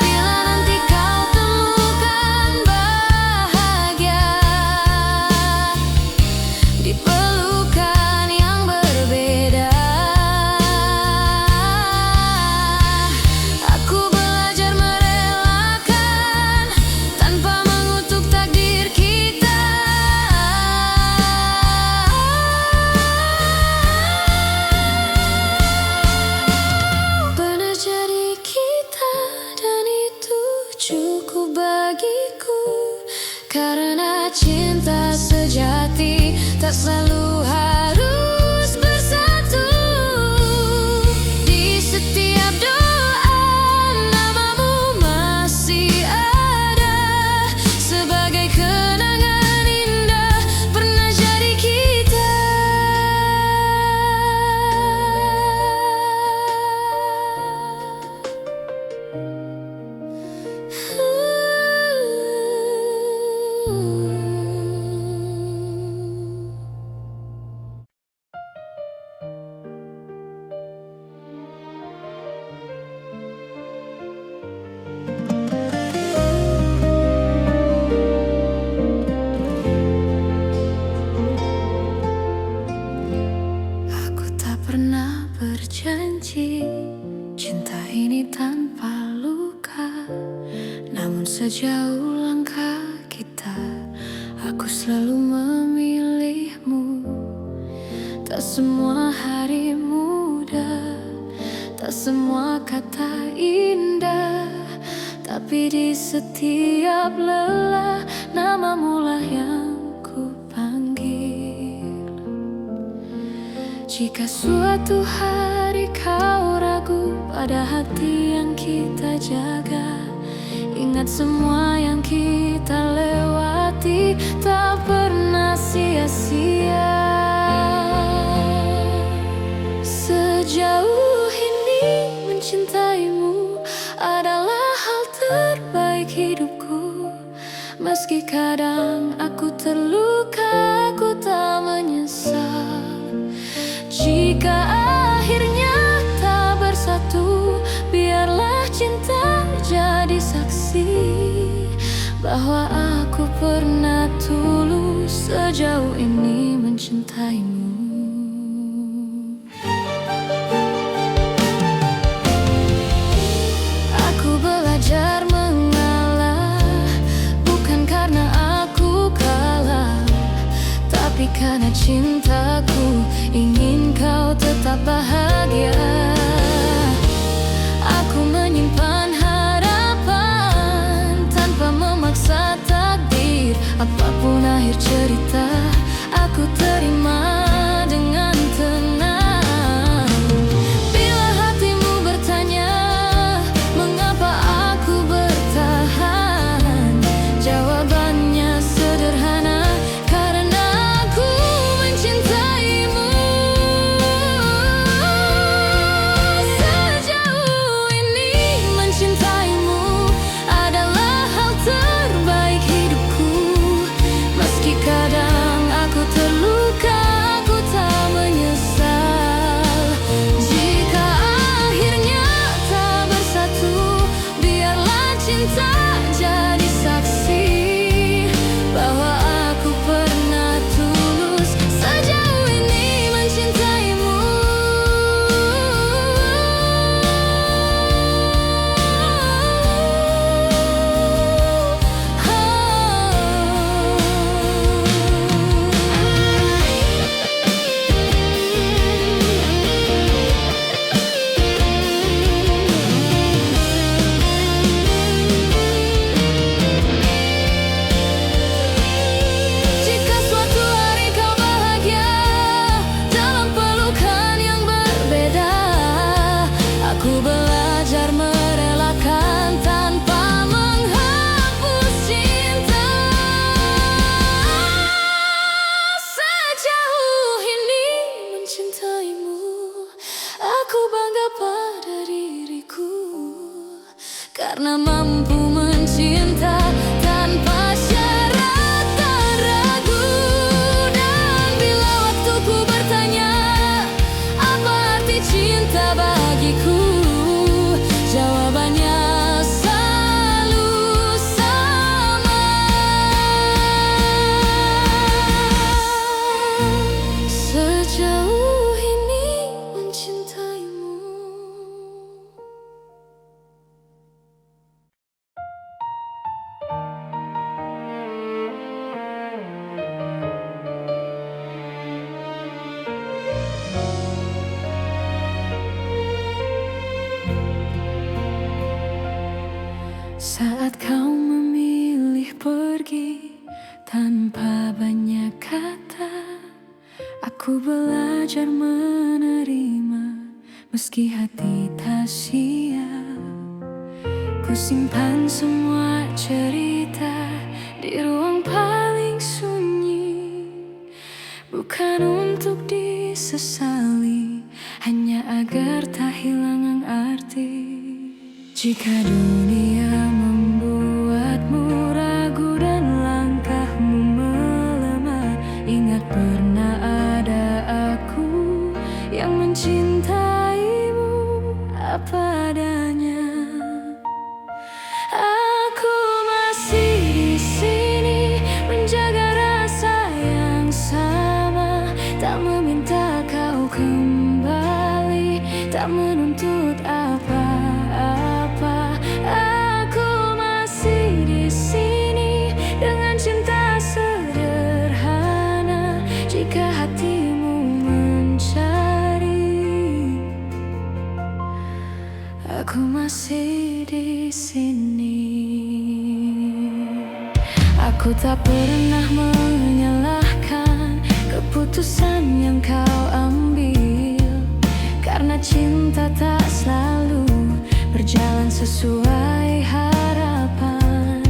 Bila nanti kau temukan bahagia di pelukan yang berbeda, aku belajar merelakan tanpa mengutuk takdir kita. Pernah jadi kita, dan itu cukup bagiku, karena cinta sejati tak selalu harus bersatu. Di setiap doa namamu masih ada, sebagai kenangan indah pernah jadi kita. Aku tak pernah berjanji cinta ini tanpa luka, namun sejauh langkah kita, aku selalu memilihmu. Tak semua hari mudah, tak semua kata indah, tapi di setiap lelah namamu lah yang ku panggil. Jika suatu hari kau ragu pada hati yang kita jaga, ingat semua yang kita lewati tak pernah sia-sia. Sejauh ini mencintaimu adalah hal terbaik hidupku. Meski kadang aku terluka, aku tak menyesal. Jika akhirnya tak bersatu, biarlah cinta jadi saksi bahwa aku pernah tulus sejauh ini mencintaimu. Aku belajar mengalah, bukan karena aku kalah, tapi karena cintaku ingin kau tetap bahagia. Aku menyimpan harapan tanpa memaksa takdir. Apapun akhir cerita, aku terima dengan tenang. Bila hatimu bertanya mengapa aku bertahan, jawabannya sederhana, karena aku mencintaimu. Sejauh ini mencintaimu adalah hal terbaik hidupku. Meski kadang aku terluka, aku tak menyesal. Jika akhirnya tak bersatu, biarlah cinta jadi saksi bahwa aku pernah tulus sejauh ini mencintaimu. Jika suatu hari kau bahagia dalam pelukan yang berbeda, aku belajar merelakan tanpa menghapus cinta. Sejauh ini mencintaimu, aku bangga pada diriku, karena mampu mencinta tanpa syarat dan ragu. Dan bila waktuku bertanya apa arti cinta bagiku, jawabannya selalu sama. Sejauh ini mencintaimu. Saat kau memilih pergi tanpa banyak kata, aku belajar menerima meski hati tak siap. Ku simpan semua cerita di ruang paling sunyi, bukan untuk disesali, hanya agar tak hilang arti. Jika dunia membuatmu ragu dan langkahmu melemah, ingat pernah ada aku yang mencintaimu apa adanya. Aku masih di sini menjaga rasa yang sama, tak meminta kau kembali, tak menuntut apa-apa. Aku masih di sini dengan cinta sederhana. Jika hatimu mencari, aku masih di sini. Aku tak pernah menyalahkan keputusan yang kau ambil, karena cinta tak selalu berjalan sesuai harapan.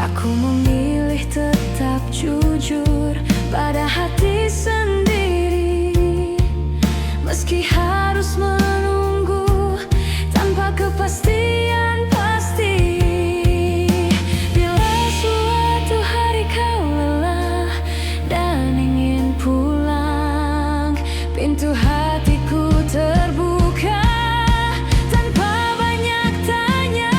Aku memilih tetap jujur pada hati sendiri, meski harus menunggu tanpa kepastian pasti. Bila suatu hari kau lelah dan ingin pulang, pintu hatiku terbuka tanpa banyak tanya.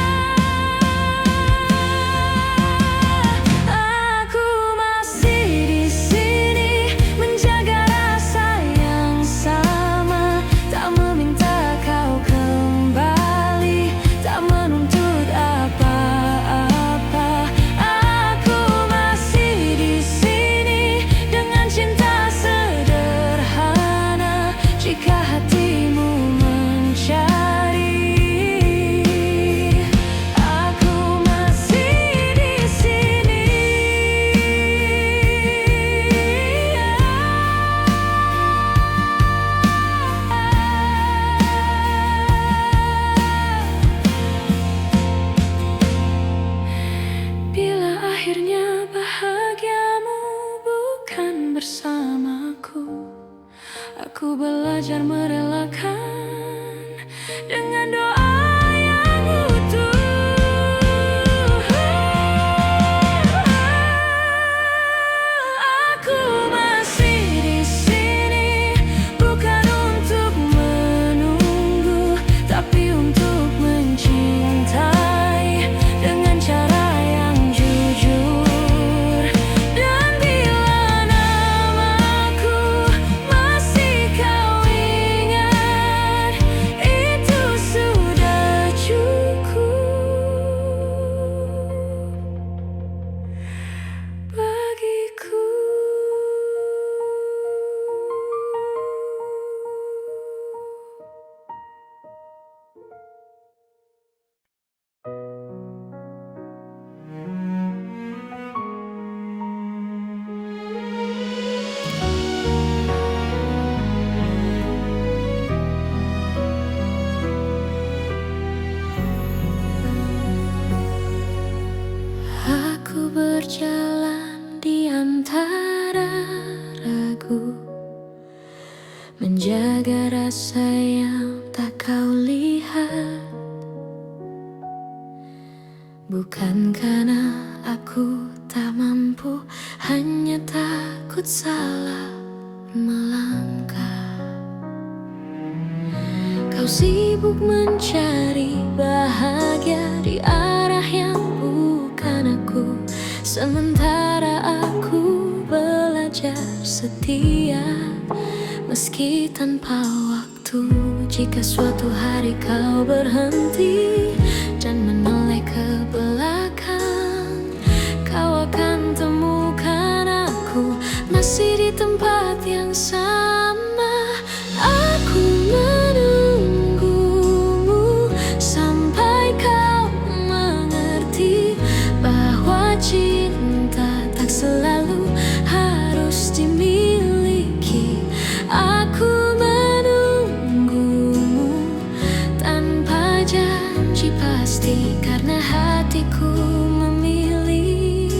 Akhirnya bahagiamu bukan bersamaku. Aku belajar merelakan dengan doa yang utuh. Aku masih di sini, bukan untuk menunggu, tapi untuk mencintai dengan cara yang jujur. Dan bila namaku masih kau ingat, itu sudah cukup bagiku. Aku berjalan di antara ragu, menjaga rasa yang tak kau lihat. Bukan karena aku tak mampu, hanya takut salah melangkah. Kau sibuk mencari bahagia di arah yang bukan aku, sementara aku belajar setia meski tanpa waktu. Jika suatu hari kau berhenti dan menoleh ke belakang, kau akan temukan aku masih di tempat yang sama. Aku menunggumu sampai kau mengerti bahwa cinta tak selalu harus dimiliki. Aku menunggumu tanpa janji pasti, karena hatiku memilih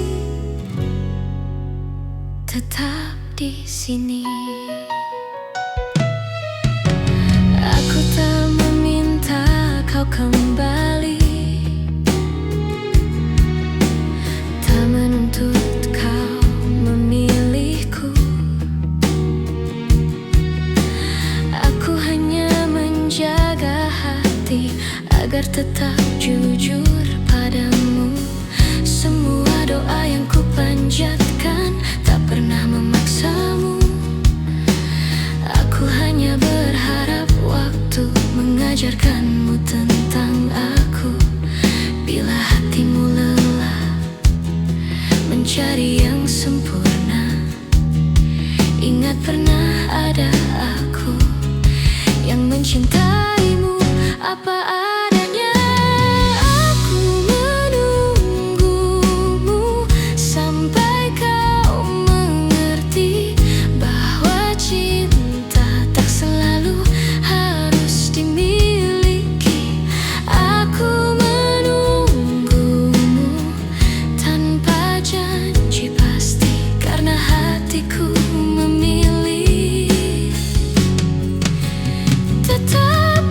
tetap di sini. Aku tak meminta kau kembali, tak menuntut kau memilihku. Aku hanya menjaga hati agar tetap jujur padamu. Semua doa yang ku panjatkan tak pernah memaksamu. Aku hanya berharap waktu mengajarkanmu tentang aku. Bila hatimu lelah mencari yang sempurna, ingat pernah ada aku yang mencintaimu apa adanya. Aku menunggumu sampai kau mengerti bahwa cinta tak selalu harus dimiliki. Aku menunggumu tanpa janji pasti, karena hatiku memilih tetap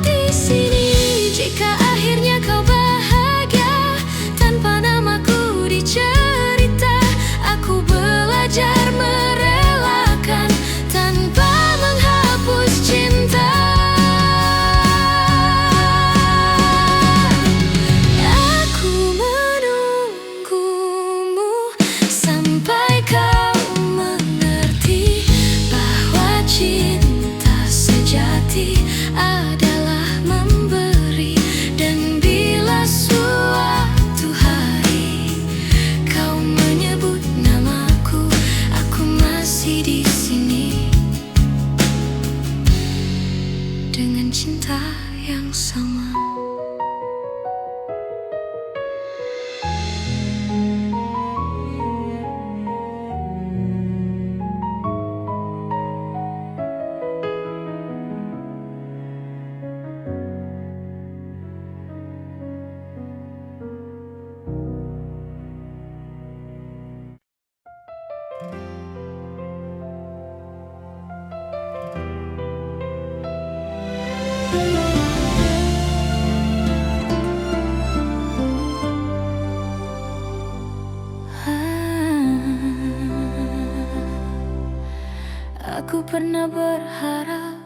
Aku pernah berharap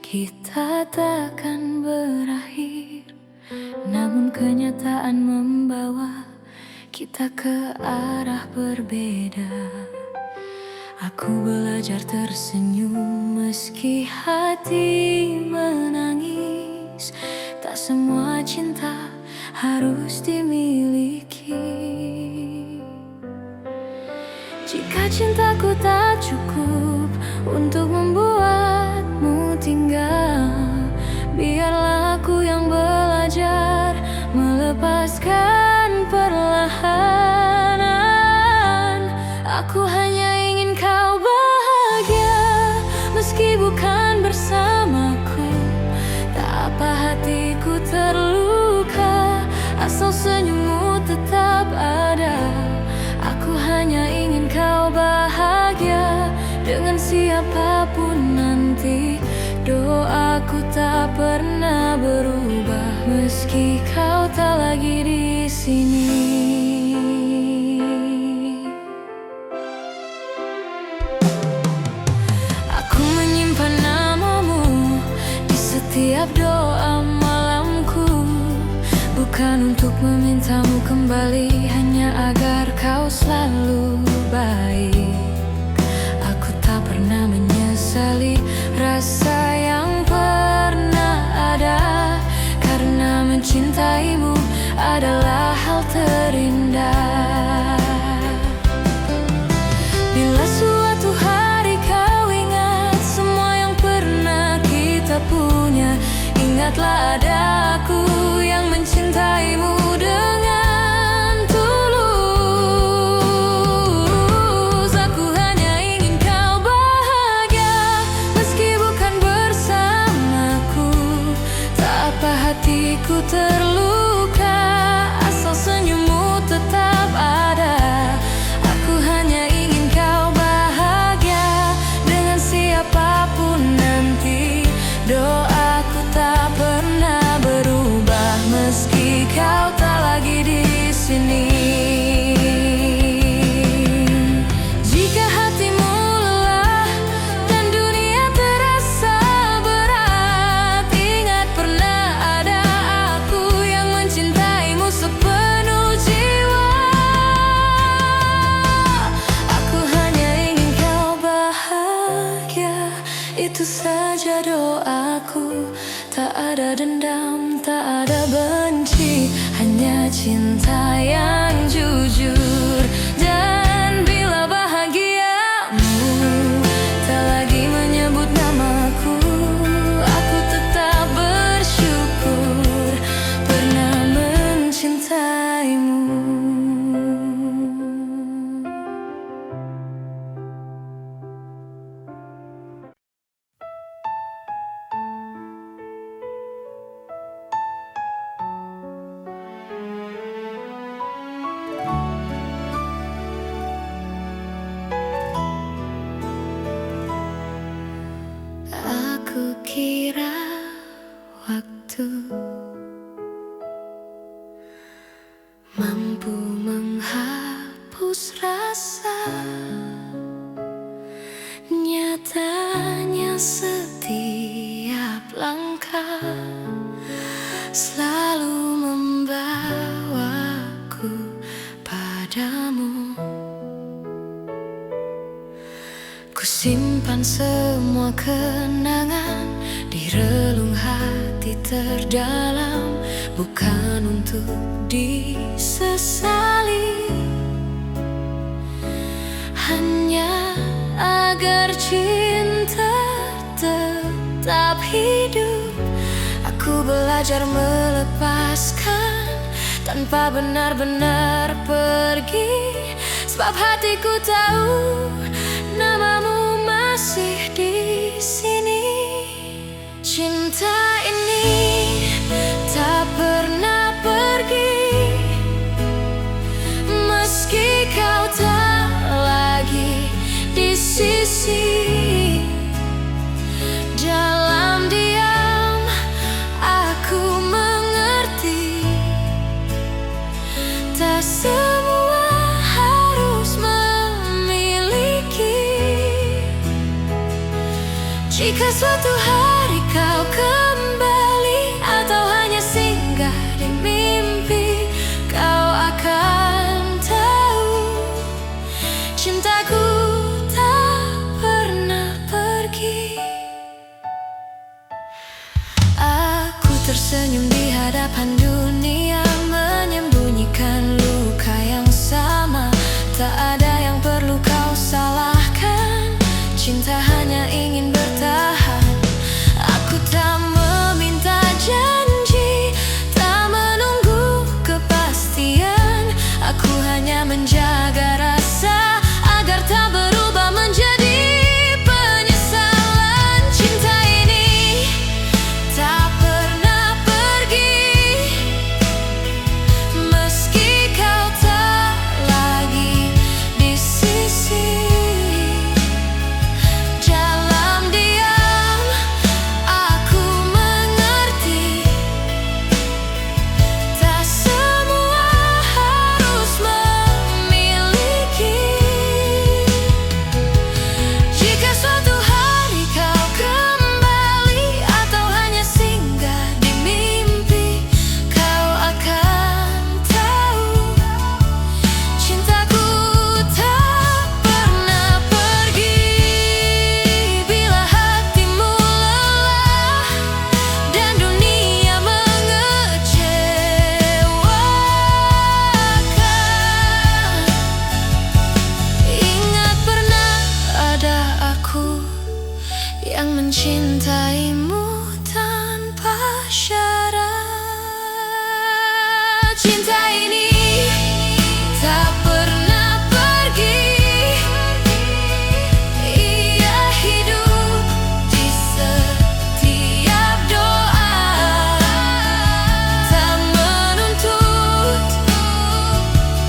kita takkan berakhir, namun kenyataan membawa kita ke arah berbeda. Aku belajar tersenyum meski hati menangis. Tak semua cinta harus dimiliki. Jika cintaku tak cukup untuk membuatmu tinggal, biarlah aku yang belajar melepaskan perlahan. Aku hanya ingin kau bahagia, meski bukan bersamaku. Tak apa hatiku terluka, asal senyummu tetap ada. Aku hanya ingin kau bahagia dengan siapapun nanti. Doaku tak pernah berubah meski kau tak lagi di sini. Aku menyimpan namamu di setiap doa malamku, bukan untuk memintamu kembali, hanya agar kau selalu baik. Aku tak pernah menyesali rasa yang pernah ada, karena mencintaimu adalah hal terindah. Bila suatu hari kau ingat semua yang pernah kita punya, ingatlah ada aku yang mencintaimu dengan tulus. Aku hanya ingin kau bahagia, meski bukan bersamaku. Tak apa hatiku terluka, asal senyummu tetap ada. Aku hanya ingin kau bahagia dengan siapapun nanti. Doaku tak pernah berubah meski kau tak lagi di sini. Jika hatimu lelah dan dunia terasa berat, ingat pernah ada aku yang mencintaimu sepenuh jiwa. Aku hanya ingin kau bahagia, itu saja doaku. Tak ada dendam, tak ada benci, hanya cinta yang jujur. Dan bila bahagiamu tak lagi menyebut namaku, aku tetap bersyukur pernah mencintaimu. Aku kira waktu mampu menghapus rasa, nyatanya setiap langkah selalu membawaku padamu. Ku simpan semua kenangan di relung hati terdalam, bukan untuk disesali, hanya agar cinta tetap hidup. Aku belajar melepaskan tanpa benar-benar pergi, sebab hatiku tahu namamu masih di sini. Cinta ini tak pernah pergi, meski kau tak lagi di sisi. Dalam diam aku mengerti, tak semua harus memiliki. Jika suatu hari kau kembali atau hanya singgah di mimpi, kau akan tahu cintaku tak pernah pergi. Aku tersenyum di hadapan dunia, menyembunyikan luka yang sama. Tak ada yang perlu kau salahkan, cinta hanya ingin bertahan. Aku tak meminta janji, tak menunggu kepastian. Aku hanya menjaga rasa agar tak berubah menjadi penyesalan. Cinta ini tak pernah pergi, meski kau tak lagi di sisi. Dalam diam aku mengerti, tak semua harus memiliki. Jika suatu hari kau kembali atau hanya singgah di mimpi, kau akan tahu cintaku tak pernah pergi. Bila hatimu lelah dan dunia mengecewakan, ingat pernah ada aku yang mencintaimu tanpa syarat. Cinta ini tak pernah pergi, ia hidup di setiap doa. Tak menuntut,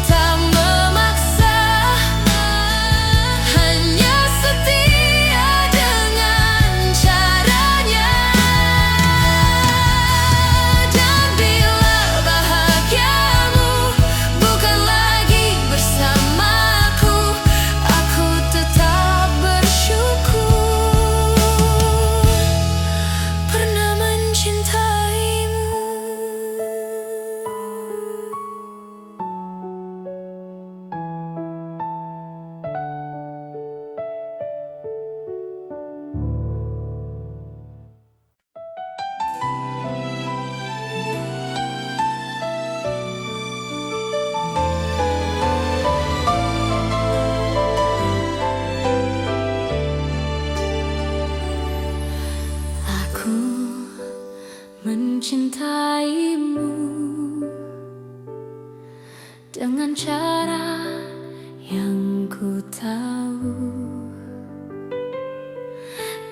tak memaksa, hanya setia dengan caranya. Dan bila bahagiamu bukan lagi bersamaku, aku tetap bersyukur pernah mencintaimu. Aku mencintaimu dengan cara yang ku tahu,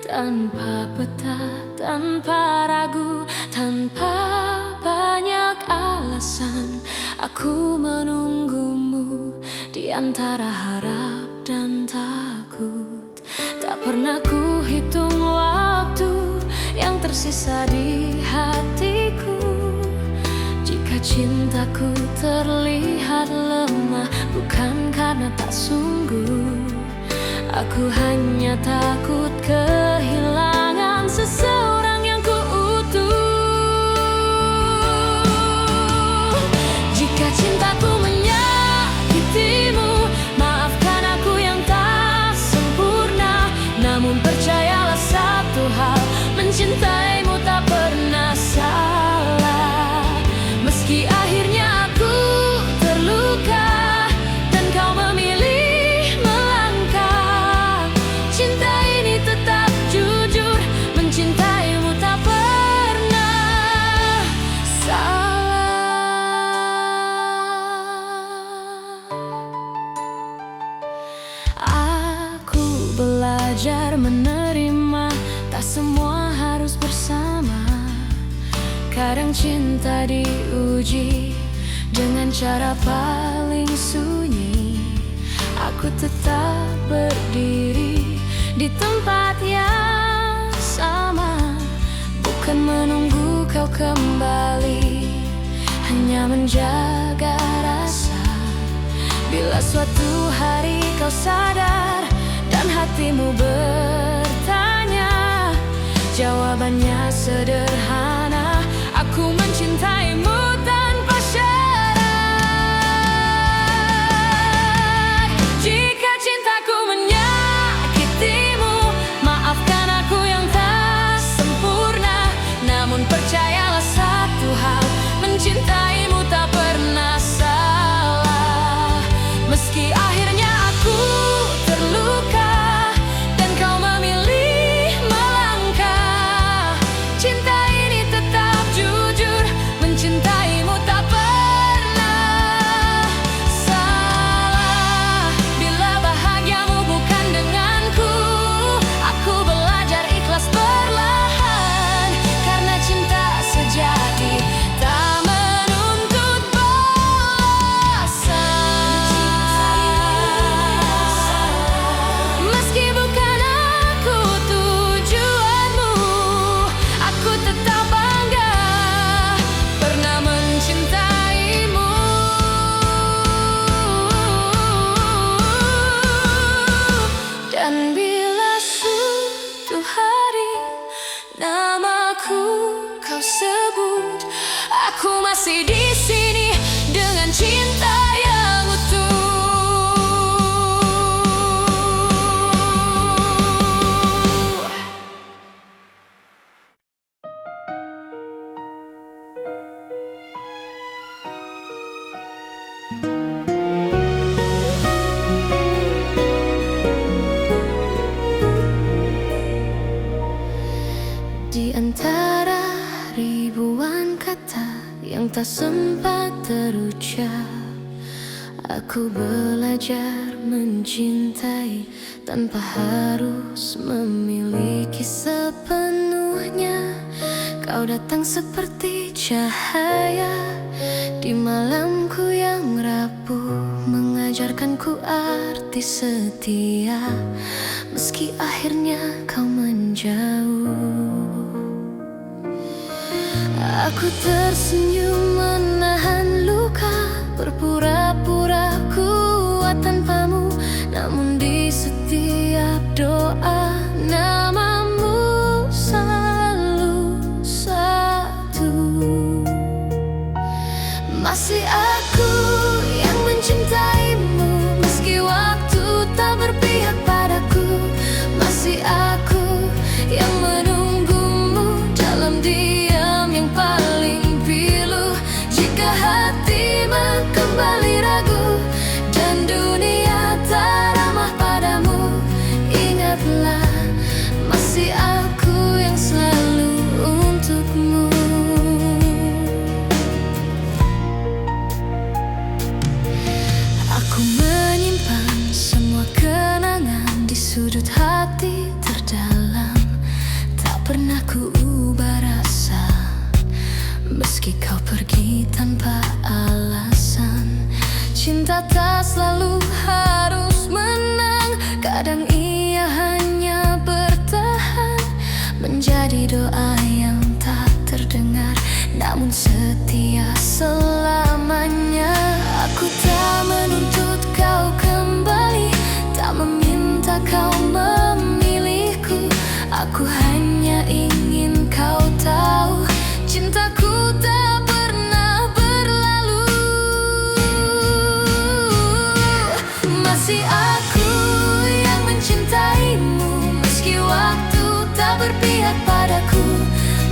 tanpa peta, tanpa ragu, tanpa banyak alasan. Aku menunggumu di antara harap dan takut. Tak pernah ku hitung waktu yang tersisa di hatiku. Jika cintaku terlihat lemah, bukan karena tak sungguh. Aku hanya takut kehilangan seseorang yang ku utuh. Jika cintaku menyakitimu, maafkan aku yang tak sempurna. Namun percayalah satu hal, mencintaimu tak pernah salah. Meski akhirnya aku terluka dan kau memilih melangkah, cinta ini tetap jujur, mencintaimu tak pernah salah. Aku belajar menerima, tak semua harus bersama. Kadang cinta diuji dengan cara paling sunyi. Aku tetap berdiri di tempat yang sama, bukan menunggu kau kembali, hanya menjaga rasa. Bila suatu hari kau sadar dan hatimu bertanya, Jawabannya sederhana, aku mencintaimu tanpa syarat. Jika cintaku menyakitimu, maafkan aku yang tak sempurna. Namun percayalah satu hal, mencintaimu tak pernah salah. Meski akhirnya aku terluka dan kau memilih melangkah, cinta ini tetap jujur, mencintaimu tak pernah salah. Bila bahagiamu bukan denganku, aku belajar ikhlas perlahan, karena cinta sejati tak menuntut balasan. Meski bukan aku tujuanmu, aku tetap bangga pernah mencintaimu. Dan bila suatu hari namaku kau sebut, aku masih di sini dengan cinta yang utuh. Di antara ribuan kata yang tak sempat terucap, aku belajar mencintai tanpa harus memiliki sepenuhnya. Kau datang seperti cahaya di malamku yang rapuh, mengajarkanku arti setia. Meski akhirnya kau menjauh, aku tersenyum menahan luka, berpura-pura kuat tanpamu. Namun di setiap doa, namamu selalu satu. Masih aku yang mencintaimu, meski waktu tak berpihak padaku. Masih aku yang menunggumu dalam diam yang paling pilu. Jika hatimu kembali ragu dan dunia tak ramah padamu, ingatlah masih aku yang selalu untukmu. Aku menyimpan semua kenangan di sudut hati terdalam, tak pernah ku ubah rasa. Meski kau pergi tanpa alasan, cinta tak selalu harus menang. Kadang ia hanya bertahan, menjadi doa yang tak terdengar, namun setia selamanya. Aku tak menuntut kau kembali, tak meminta kau memilihku. Aku hanya ingin kau tahu, cintaku tak pernah berlalu. Masih aku yang mencintaimu, meski waktu tak berpihak padaku.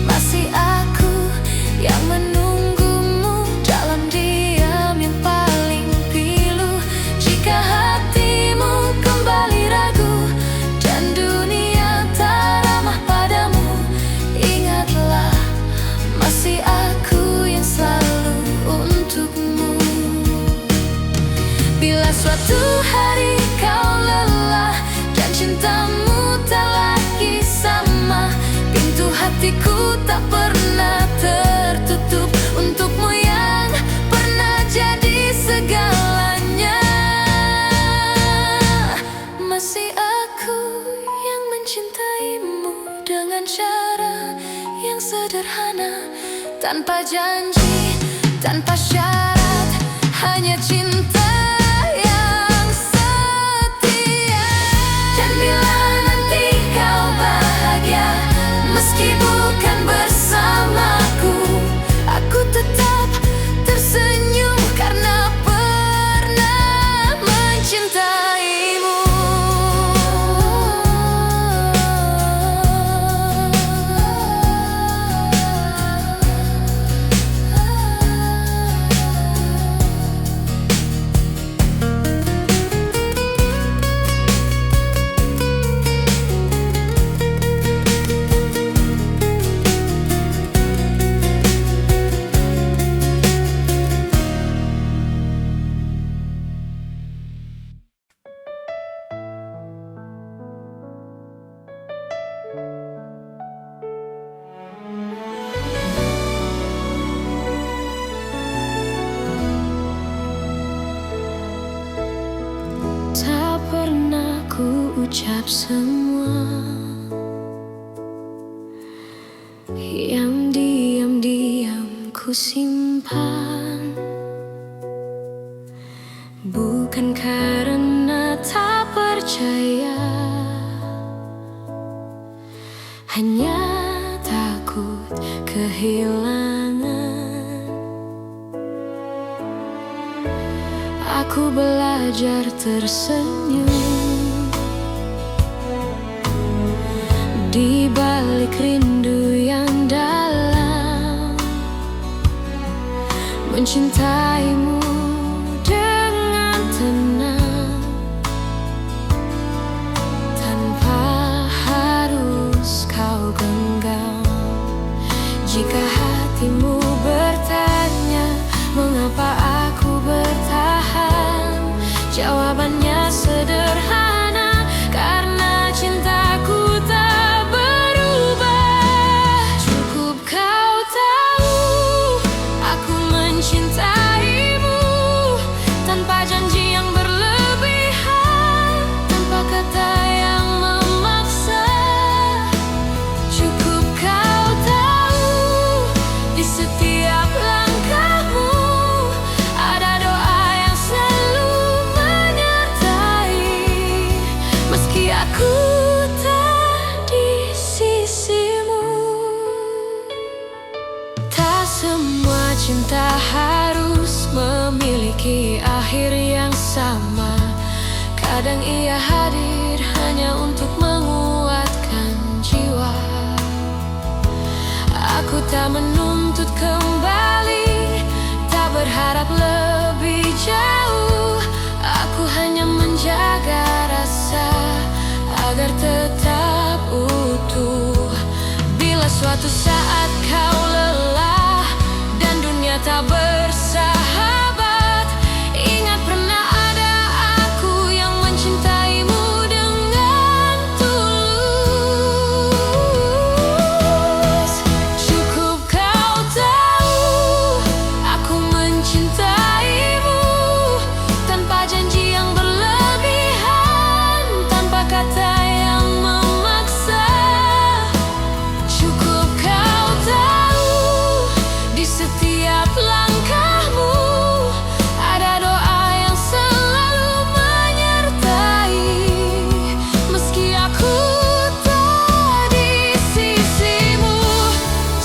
Masih aku yang menunggumu dalam diam yang paling pilu. Jika hatimu kembali ragu dan dunia tak ramah padamu, ingatlah masih aku yang selalu untukmu. Bila suatu hari kau lelah dan cintamu tak lagi sama, pintu hatiku tak pernah tertutup untukmu yang pernah jadi segalanya. Masih aku yang mencintaimu dengan cara yang sederhana, tanpa janji, tanpa syarat, hanya cinta yang setia. Dan bila nanti kau bahagia, meski terungkap semua yang diam-diam ku simpan. Bukan karena tak percaya, hanya takut kehilangan. Aku belajar tersenyum di balik rindu yang dalam, mencintaimu dengan tenang tanpa harus kau genggam. Jika hatimu bertanya mengapa aku bertahan, jawabannya sederhana, karena cintaku tak berubah. Cukup kau tahu aku mencintaimu tanpa janji yang berlebihan, tanpa kata yang memaksa. Cukup kau tahu di setiap langkahmu ada doa yang selalu menyertai, meski aku tak di sisimu. Tak semua cinta harus memiliki akhir yang sama. Kadang ia hadir hanya untuk menguatkan jiwa. Aku tak menuntut kembali, tak berharap lebih jauh. Aku hanya menjaga rasa agar tetap utuh. Bila suatu saat kau lelah dan dunia tak bersahabat, ingat pernah ada aku yang mencintaimu dengan tulus. Cukup kau tahu aku mencintaimu tanpa janji yang berlebihan, tanpa kata yang memaksa. Cukup kau tahu di setiap langkahmu ada doa yang selalu menyertai, meski aku tak di sisimu.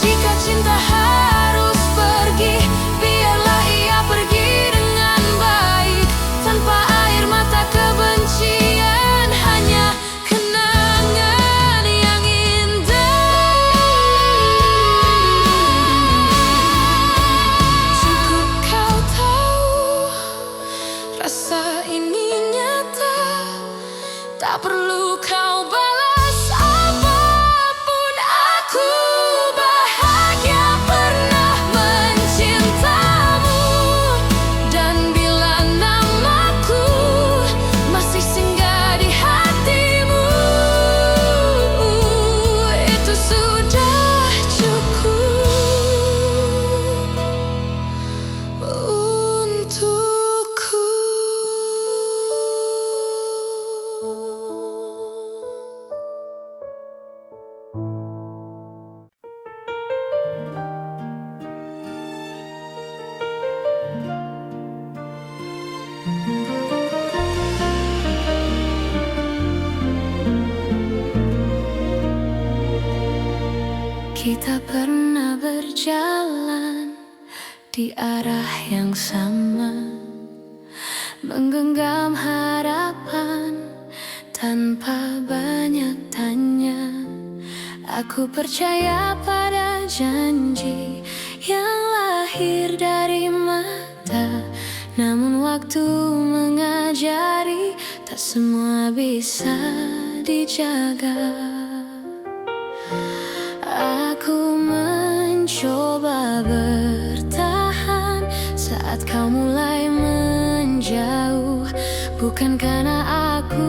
Jika cinta harus pergi, biarlah ia pergi dengan baik, tanpa air mata kebencian, hanya kenangan yang indah. Cukup kau tahu rasa ini nyata, tak perlu kau balas apapun. Aku bahagia pernah mencintamu, dan bila namaku masih singgah di hatimu, itu sudah cukup untukku. Kita pernah berjalan di arah yang sama, menggenggam harapan tanpa banyak tanya. Aku percaya pada janji yang lahir dari mata, namun waktu mengajari tak semua bisa dijaga. Aku mencoba bertahan saat kau mulai menjauh, bukan karena aku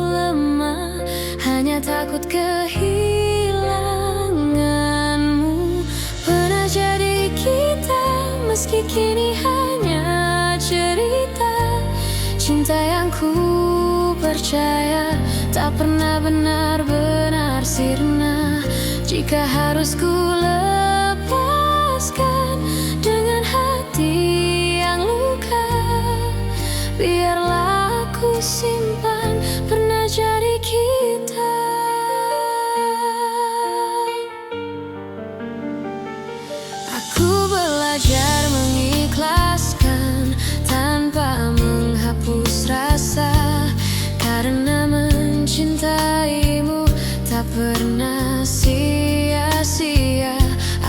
lemah, hanya takut kehilanganmu. Pernah jadi kita, meski kini hanya cerita. Cinta yang ku percaya tak pernah benar-benar sirna. Jika harus ku lepaskan dengan hati yang luka, biarlah aku simpan pernah jadi kita. Aku belajar mengikhlaskan tanpa menghapus rasa, karena mencintaimu tak pernah sia-sia.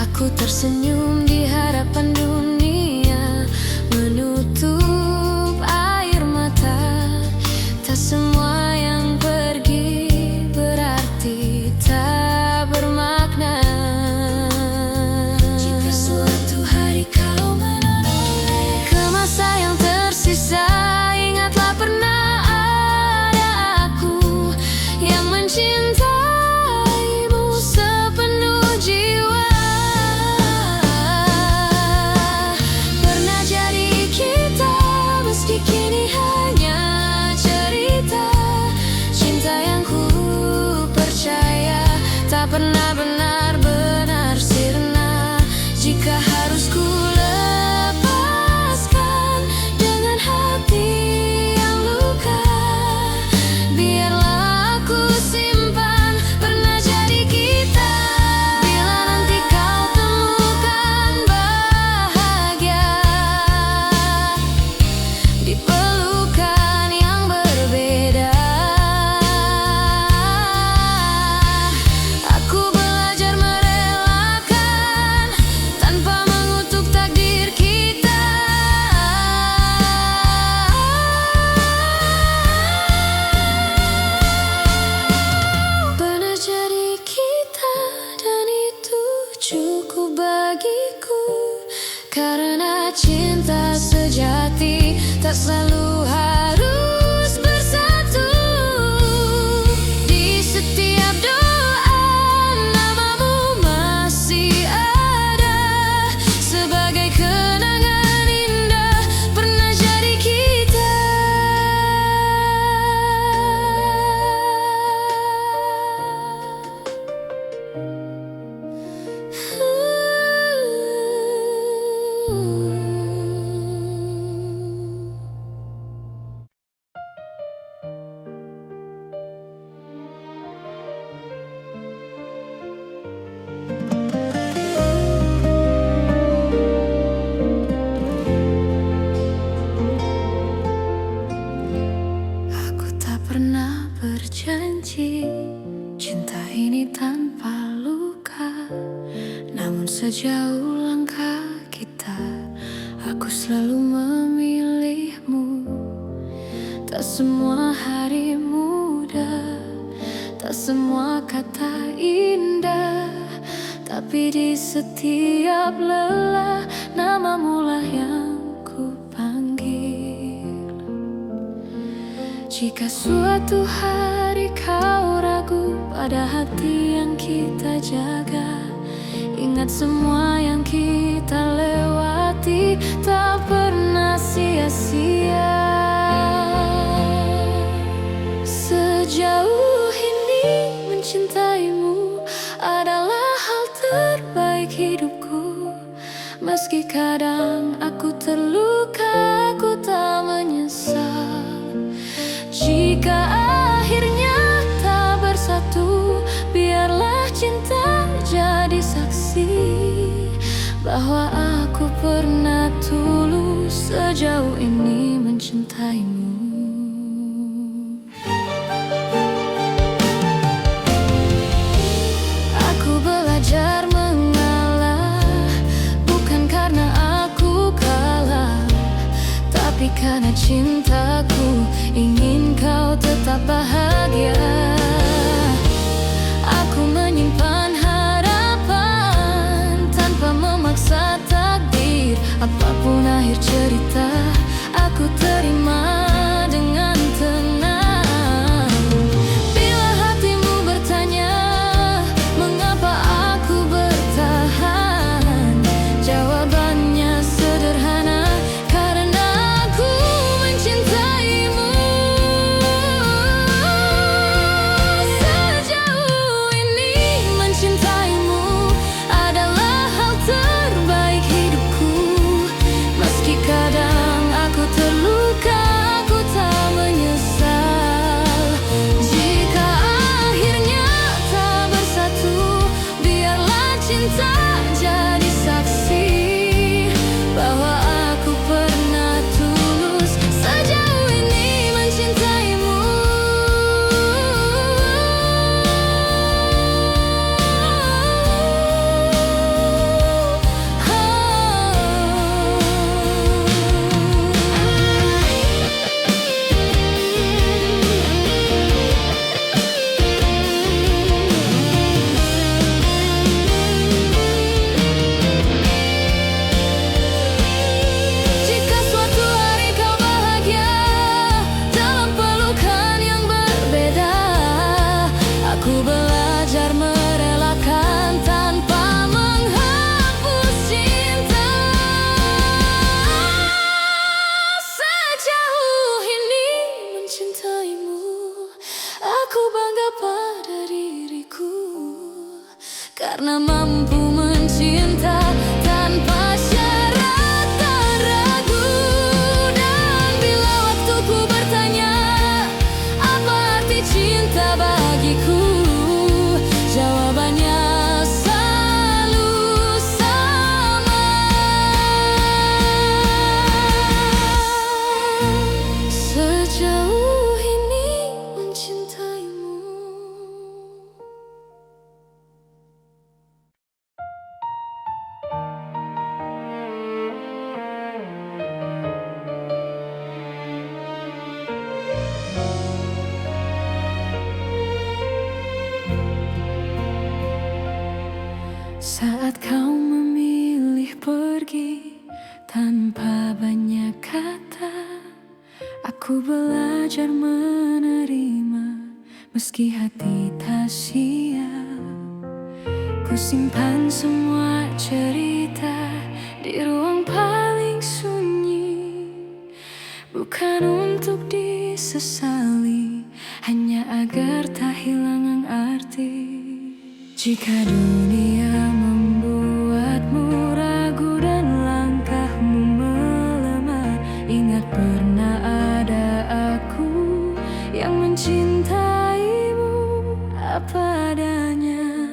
Aku tersenyum di hadapan dunia, menutup air mata. Tak semua yang pergi berarti tak bermakna. Jika suatu hari kau menoleh ke masa yang tersisa, ingatlah pernah ada aku yang mencintaimu sepenuh jiwa. Pernah jadi kita, meski kini hanya cerita. Cinta yang ku percaya tak pernah benar-benar sirna. Jika harus ku lepaskan dengan hati yang luka, biarlah aku simpan pernah jadi kita. Bila nanti kau temukan bahagia di pelukan yang berbeda, aku belajar merelakan tanpa mengutuk takdir kita. Pernah jadi kita, dan itu cukup bagiku, karena cinta sejati tak selalu harus bersatu. Di setiap doa namamu masih ada, sebagai kenangan indah pernah jadi kita. Aku tak pernah berjanji cinta ini tanpa luka, namun sejauh langkah kita, aku selalu memilihmu. Tak semua hari mudah, tak semua kata indah, tapi di setiap lelah namamu lah yang ku panggil. Jika suatu hari kau ragu pada hati yang kita jaga, ingat semua yang kita lewati tak pernah sia-sia. Sejauh ini mencintaimu adalah hal terbaik hidupku. Meski kadang aku terluka, aku tak menyesal. Jika akhirnya tak bersatu, biarlah cinta jadi saksi bahwa aku pernah tulus sejauh ini mencintaimu. Aku belajar mengalah, bukan karena aku kalah, tapi karena cintaku ingin kau tetap bahagia. Aku menyimpan harapan tanpa memaksa takdir. Apapun akhir cerita, aku terima dengan tenang. Bila hatimu bertanya mengapa aku bertahan, jawabannya sederhana, karena aku mencintaimu. karena mampu mencinta tanpa syarat dan ragu. Dan bila waktuku bertanya apa arti cinta bagiku, jawabannya selalu sama. Sejauh ini mencintaimu. Saat kau memilih pergi tanpa banyak kata, aku belajar menerima meski hati tak siap. Ku simpan semua cerita di ruang paling sunyi, bukan untuk disesali, hanya agar tak hilang arti. Jika dunia membuatmu ragu dan langkahmu melemah, ingat pernah ada aku yang mencintaimu apa adanya.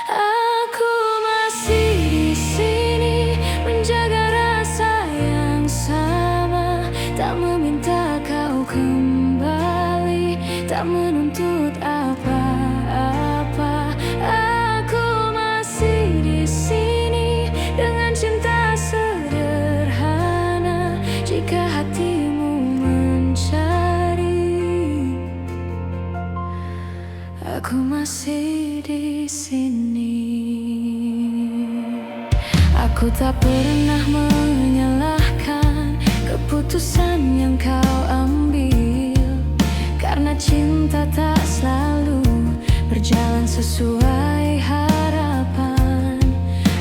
Aku masih di sini menjaga rasa yang sama, tak meminta kau kembali, tak menuntut apa-apa. Aku masih di sini dengan cinta sederhana. Jika hatimu mencari, aku masih di sini. Aku tak pernah menyalahkan keputusan yang kau ambil, karena cinta tak selalu berjalan sesuai harapan.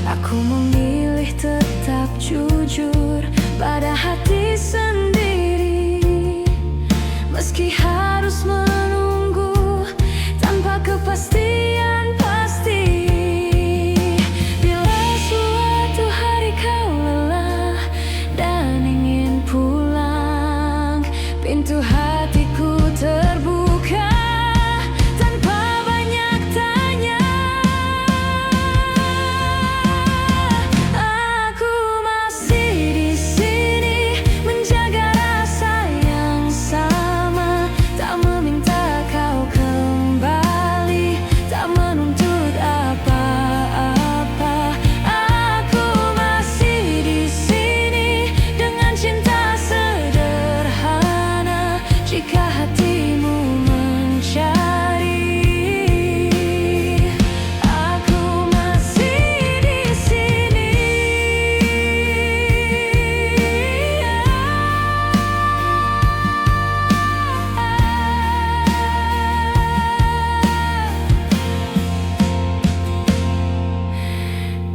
Aku memilih tetap jujur pada hati sendiri, meski harus menunggu tanpa kepastian pasti. Bila suatu hari kau lelah dan ingin pulang, pintu hatiku terbuka tanpa banyak tanya. Aku masih di sini menjaga rasa yang sama, tak meminta kau kembali, tak menuntut apa-apa. Aku masih di sini dengan cinta sederhana. Jika hatimu mencari, aku masih di sini.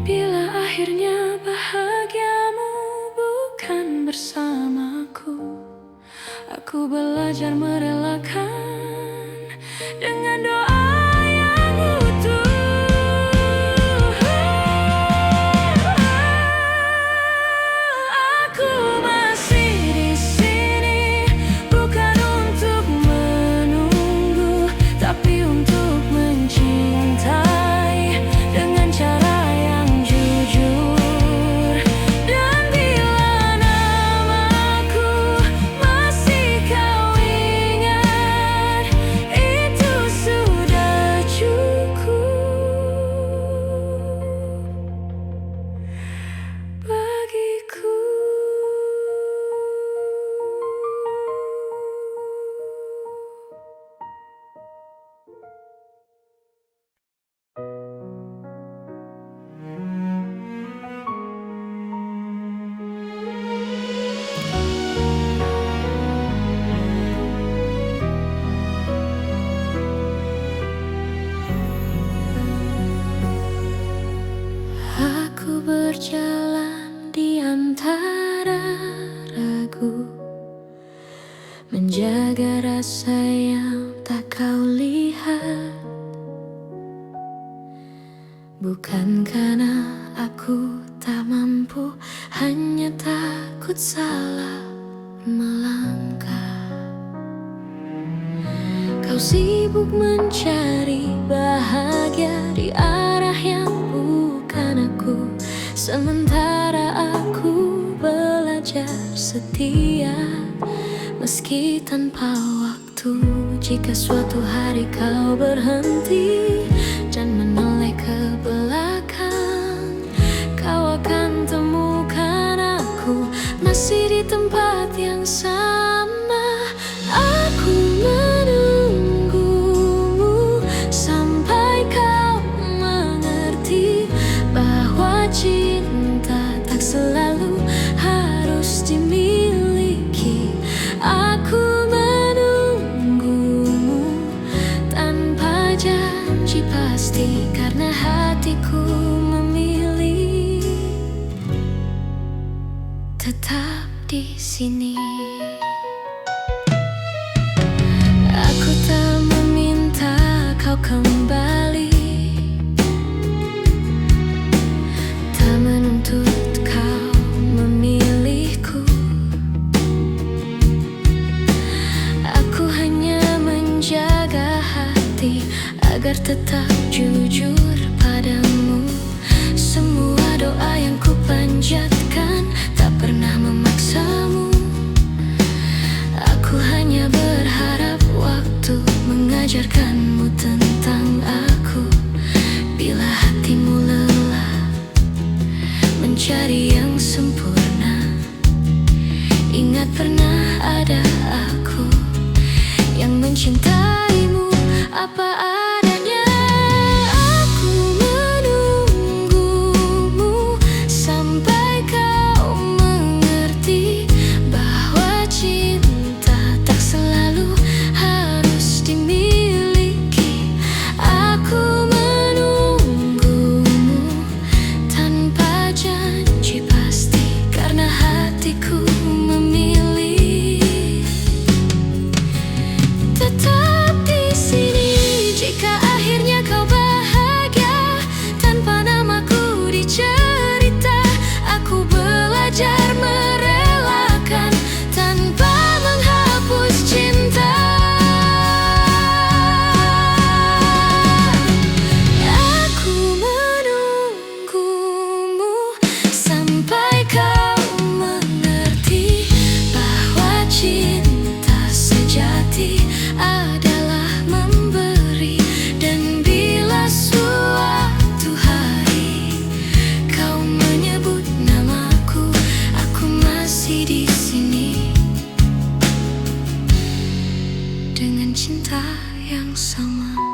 Bila akhirnya bahagiamu bukan bersamaku, aku belajar merelakan dengan doa yang utuh. Aku masih di sini bukan untuk menunggu, tapi untuk mencintai dengan cara yang jujur. Dan bila namaku masih kau ingat, itu sudah cukup bagiku. Aku berjalan di antara ragu, menjaga rasa yang tak kau lihat. Bukan karena aku tak mampu, hanya takut salah melangkah. Kau sibuk mencari bahagia di arah yang bukan aku, sementara aku belajar setia meski tanpa waktu. Jika suatu hari kau berhenti dan menoleh ke belakang, kau akan temukan aku masih di tempat yang sama. Aku menunggumu sampai kau mengerti bahwa cinta tak selalu harus dimiliki. Aku pasti karena hatiku memilih tetap di sini. Aku tak meminta kau kembali, tak menuntut kau memilihku. Aku hanya menjaga hati agar tetap jujur padamu. Semua doa yang ku panjatkan tak pernah memaksamu. Aku hanya berharap waktu mengajarkanmu tentang aku. Bila hatimu lelah mencari yang sempurna, ingat pernah ada aku yang mencintaimu apa adanya. Aku menunggumu sampai kau mengerti bahwa cinta tak selalu harus dimiliki. Aku menunggumu tanpa janji pasti karena hatiku memilih tetap di sini. Jika akhirnya kau bahagia tanpa namaku dicerita, aku belajar merelakan tanpa menghapus cinta. Aku menunggumu sampai kau mengerti bahwa cinta sejati adalah memberi. Dan bila suatu hari kau menyebut namaku, aku masih di sini dengan cinta yang sama.